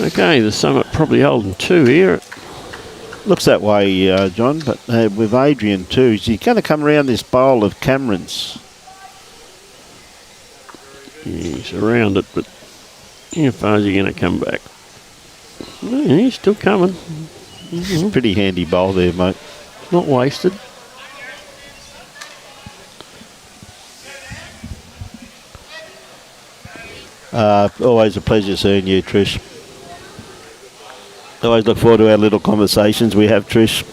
Okay, the Summit probably holding 2 here. Looks that way, John, but with Adrian too. Is he going to come around this bowl of Cameron's? He's around it, but how far is he going to come back? No, he's still coming. It's a pretty handy bowl there, mate. Not wasted. Always a pleasure seeing you, Trish. Always look forward to our little conversations we have, Trish.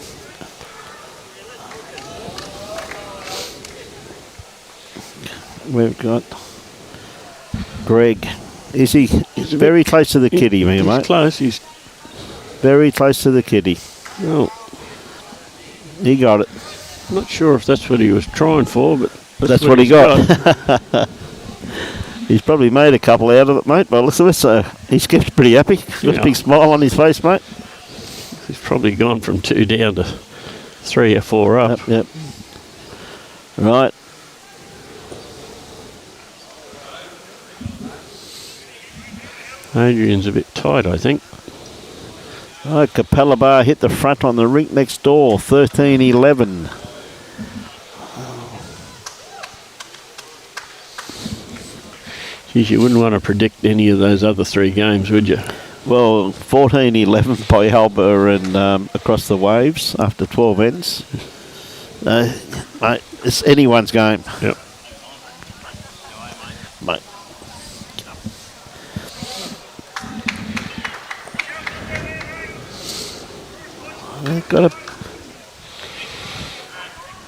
We've got Greg. Is he? He's very close to the kiddie, mate. He's close. He's very close to the kiddie. Well, he got it. Not sure if that's what he was trying for, but that's what he got. He's probably made a couple out of it, mate, by the looks of it, so he's kept pretty happy. Got a big smile on his face, mate. He's probably gone from 2 down to 3 or 4 up. Yep. Right. Adrian's a bit tight, I think. Oh, Capella Bar hit the front on the rink next door, 13-11. Geez, you wouldn't want to predict any of those other 3 games, would you? Well, 14-11 by Alba and across the waves after 12 ends. Mate, it's anyone's game. Yep. Mate. Got a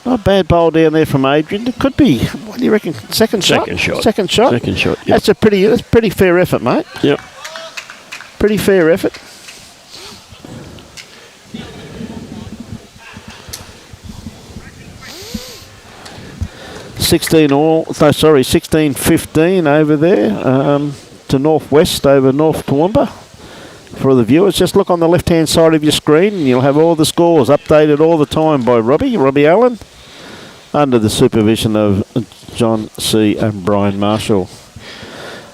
not a bad bowl down there from Adrian. It could be. What do you reckon? Second shot. Second shot. Second shot. Yep. That's pretty fair effort, mate. Yep. Pretty fair effort. 16 all. No, sorry, 16-15 over there to northwest over North Toowoomba. For the viewers, just look on the left-hand side of your screen and you'll have all the scores updated all the time by Robbie Allen, under the supervision of John C. and Brian Marshall.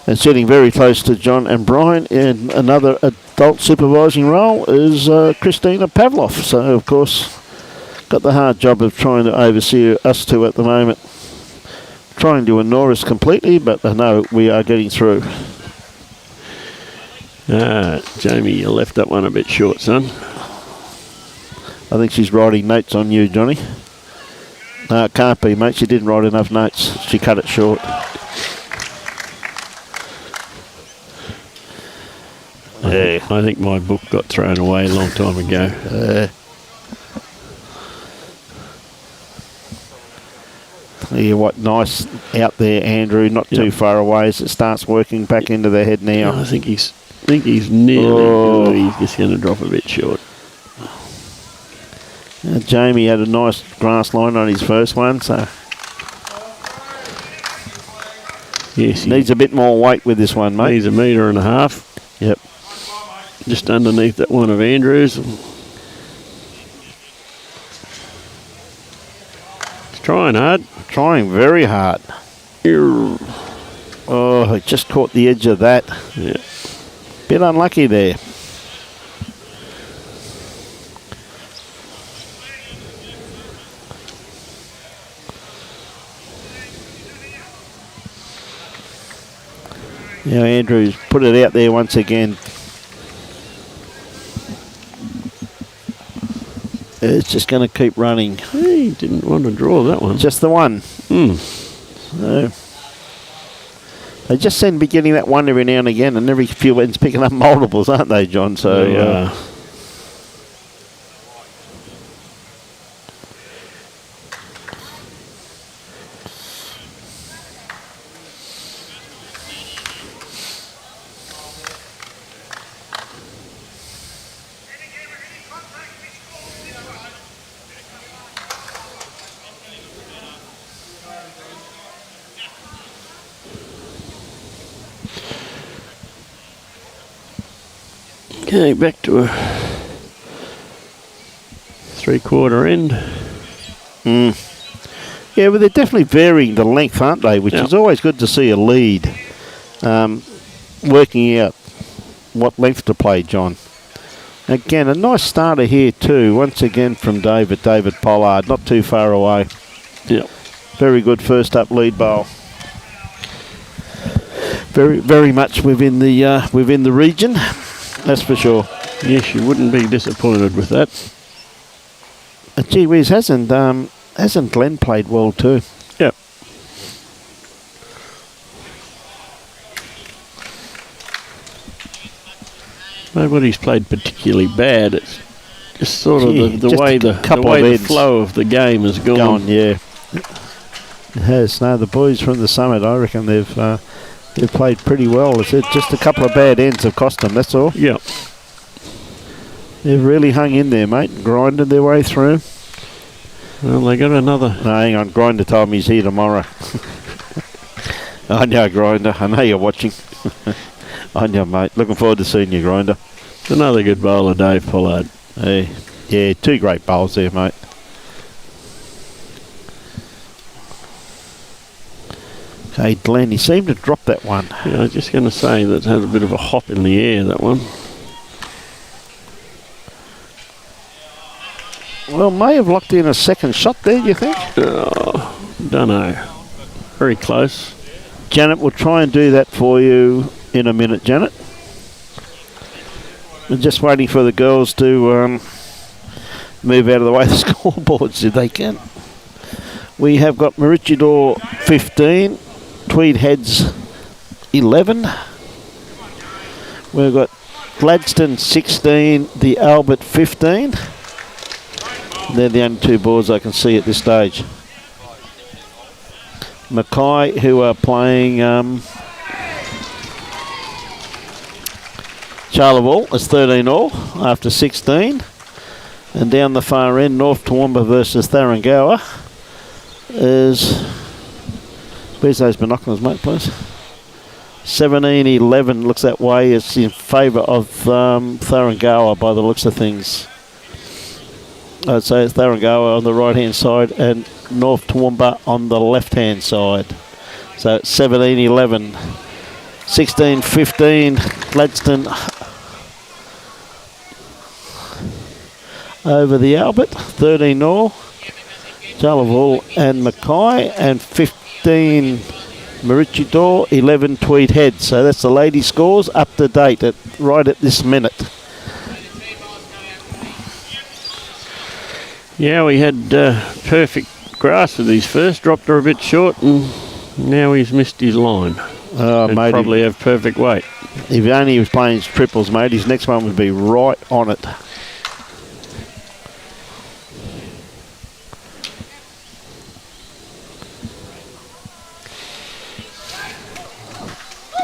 And sitting very close to John and Brian in another adult supervising role is Christina Pavlov. So, of course, got the hard job of trying to oversee us two at the moment. Trying to ignore us completely, but I know we are getting through. Jamie, you left that one a bit short, son. I think she's writing notes on you, Johnny. No, it can't be, mate. She didn't write enough notes. She cut it short. I think my book got thrown away a long time ago. Yeah, what nice out there, Andrew. Not too far away as it starts working back into their head now. I think he's nearly. He's just going to drop a bit short. Jamie had a nice grass line on his first one, so yes, needs a bit more weight with this one, mate. Needs 1.5 meters. Yep. Just underneath that one of Andrew's. He's trying hard. Trying very hard. Oh, it just caught the edge of that. Yeah. Bit unlucky there. Now Andrew's put it out there once again. It's just going to keep running. He didn't want to draw that one. Just the one. So they just seem to be getting that one every now and again, and every few ends picking up multiples, aren't they, John? So okay, back to a 3/4 end. Yeah, but they're definitely varying the length, aren't they? Which is always good to see a lead. Working out what length to play, John. Again, a nice starter here too. Once again from David Pollard, not too far away. Yep. Very good first up lead bowl. Very much within the region. That's for sure. Yes, you wouldn't be disappointed with that. Gee whiz, hasn't Glen played well too? Yep. Nobody's played particularly bad. It's just sort of the way the flow of the game has gone. Yeah. It has. No, the boys from the summit, I reckon they've played pretty well. It's just a couple of bad ends have cost them, that's all. Yeah. They've really hung in there, mate. Grinded their way through. Well, they got another. No, hang on. Grinder told me he's here tomorrow. I know, Grinder. I know you're watching. I know, mate. Looking forward to seeing you, Grinder. Another good bowler, Dave Pollard. Hey, yeah, two great bowls there, mate. Okay, Glen, he seemed to drop that one. Yeah, I was just going to say that had a bit of a hop in the air, that one. Well, may have locked in a second shot there, do you think? Oh, don't know. Very close. Janet will try and do that for you in a minute, Janet. I'm just waiting for the girls to move out of the way of the scoreboards if they can. We have got Maroochydore 15, Tweed Heads 11. We've got Gladstone 16, the Albert 15. They're the only two boards I can see at this stage. Mackay, who are playing Charleville, is 13 all after 16. And down the far end, North Toowoomba versus Tharangower is Where's those binoculars, mate, please? 17-11 looks that way. It's in favour of Tharangawa by the looks of things. I'd say it's Tharangawa on the right-hand side and North Toowoomba on the left-hand side. So it's 17-11. 16-15, Gladstone over the Albert. 13 all. Jalavul and Mackay. And 15 Maroochydore, 11 Tweed Head. So that's the lady scores up to date right at this minute. Yeah, we had perfect grass with his first. Dropped her a bit short and now he's missed his line. Mate, probably have perfect weight. If only he was playing his triples, mate, his next one would be right on it.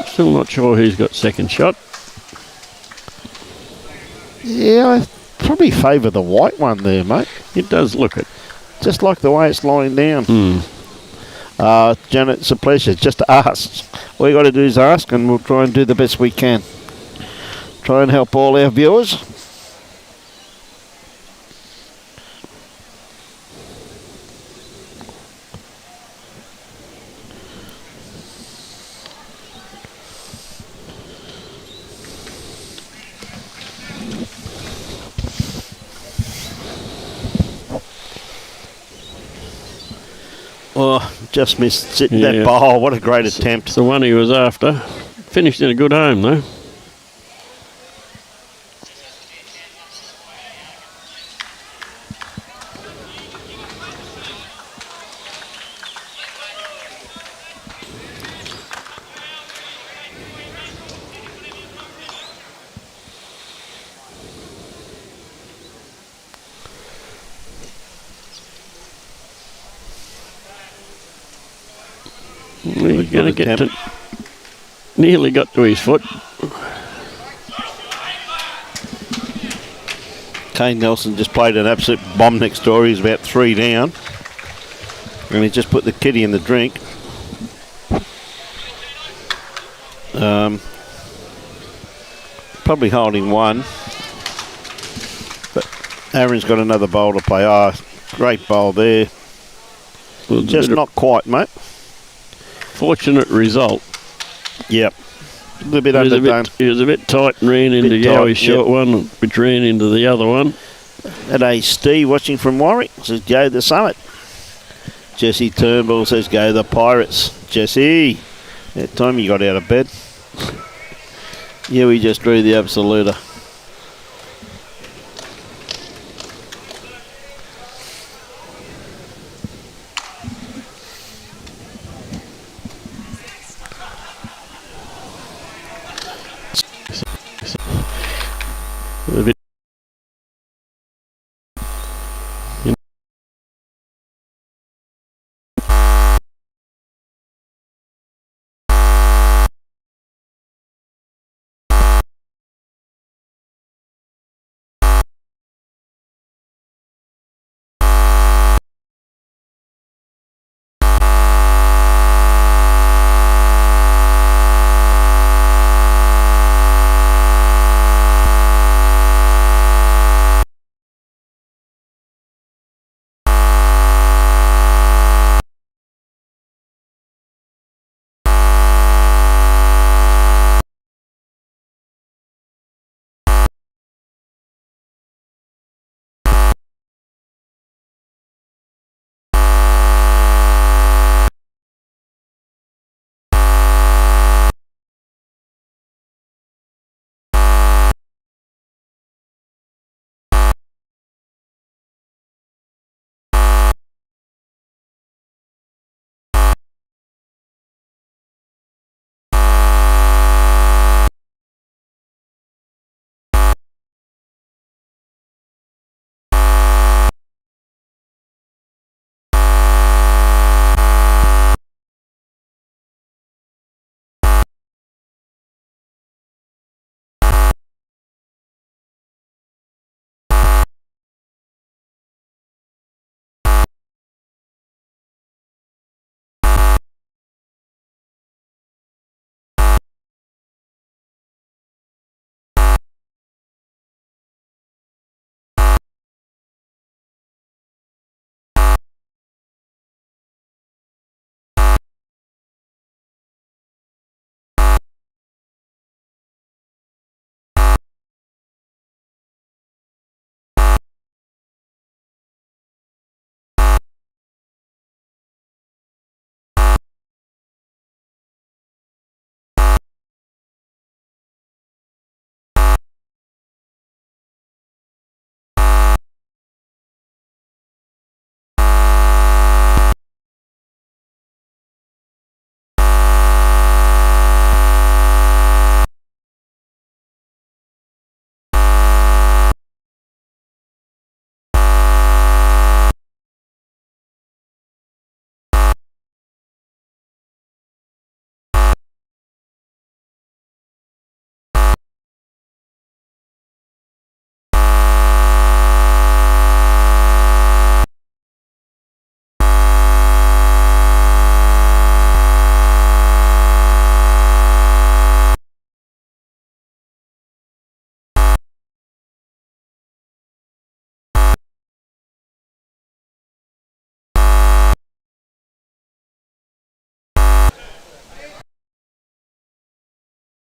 Still not sure who's got second shot. Yeah, I probably favour the white one there, mate. It does look it. Just like the way it's lying down. Janet, it's a pleasure. Just ask. All you got to do is ask, and we'll try and do the best we can. Try and help all our viewers. Oh, just missed sitting that bowl. What a great attempt. It's the one he was after. Finished in a good home, though. We're going to get to... Nearly got to his foot. Kane Nelson just played an absolute bomb next door. He's about 3 down. And he just put the kitty in the drink. Probably holding one. But Aaron's got another bowl to play. Oh, great bowl there. Well, just not quite, mate. Fortunate result. Yep. A little bit underdone. He was a bit tight and ran into Yowie's short one, which ran into the other one. And a Steve watching from Warwick says, go the Summit. Jesse Turnbull says, go the Pirates. Jesse, that time you got out of bed. Yeah, we just drew the absoluter. A bit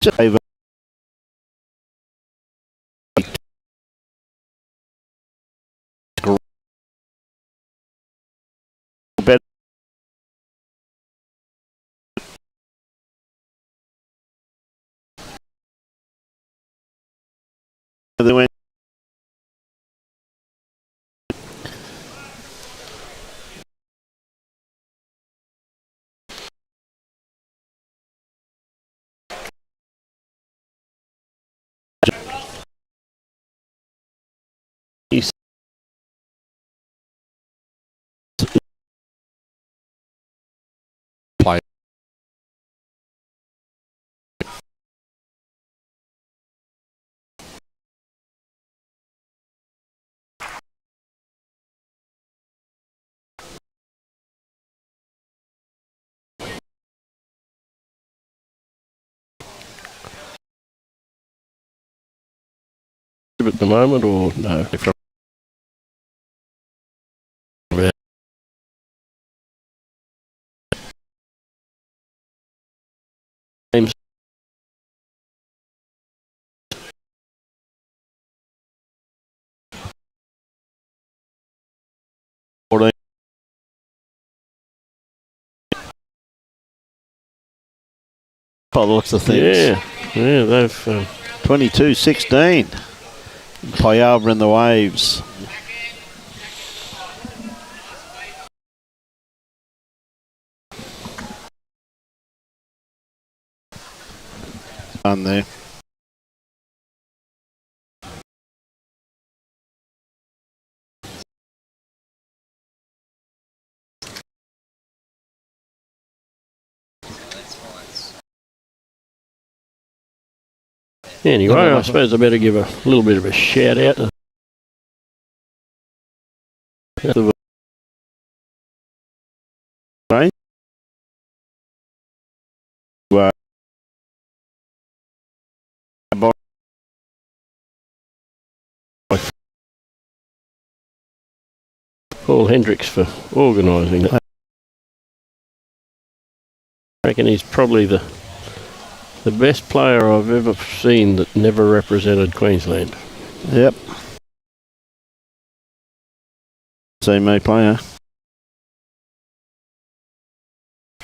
Over. Better. They went. Play. At the moment, or no? Games. By the looks of things. Yeah, they've 22-16. Pollard in the waves. On there. anyway. I suppose I better give a little bit of a shout out to the Right. Paul Hendricks for organising it. I reckon he's probably the best player I've ever seen that never represented Queensland. Yep. Seen me play, huh?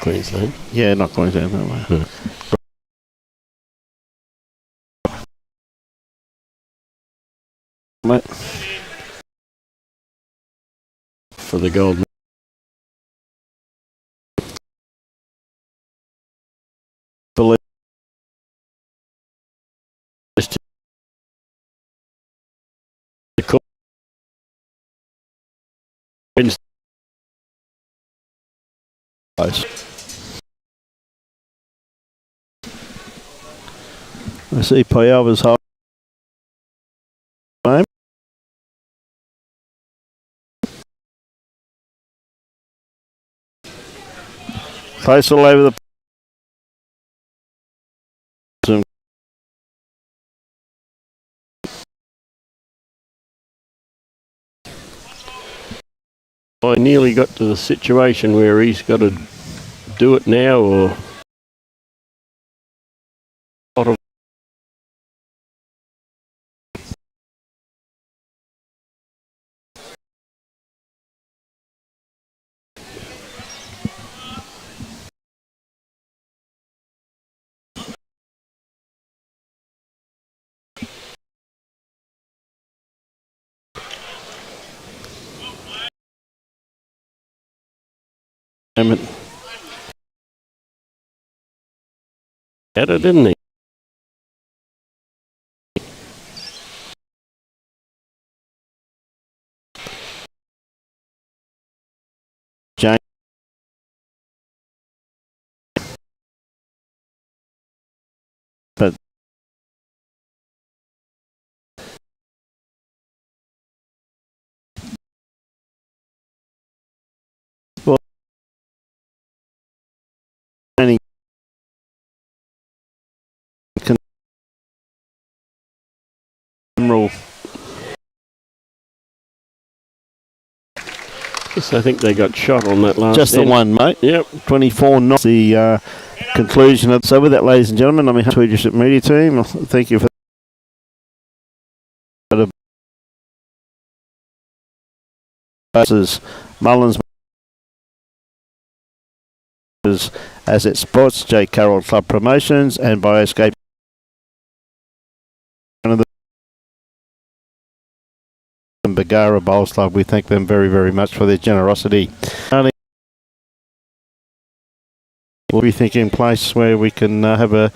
Queensland. Yeah, not Queensland that way. Mate. For the gold medal. Believe. I see Poyaba's home. Close all over the. I nearly got to the situation where he's got to do it now, or had it, didn't he? James. But well, any Yes, I think they got shot on that last Just the end. one, mate. Yep. 24 knots. The conclusion of. So with that, ladies and gentlemen, I'm your Tweed media team. Thank you for Mullins Asset Sports, J. Carroll Club Promotions, and Bioscape. And Bargara Bowls Club, we thank them very, very much for their generosity. We'll be thinking place where we can have a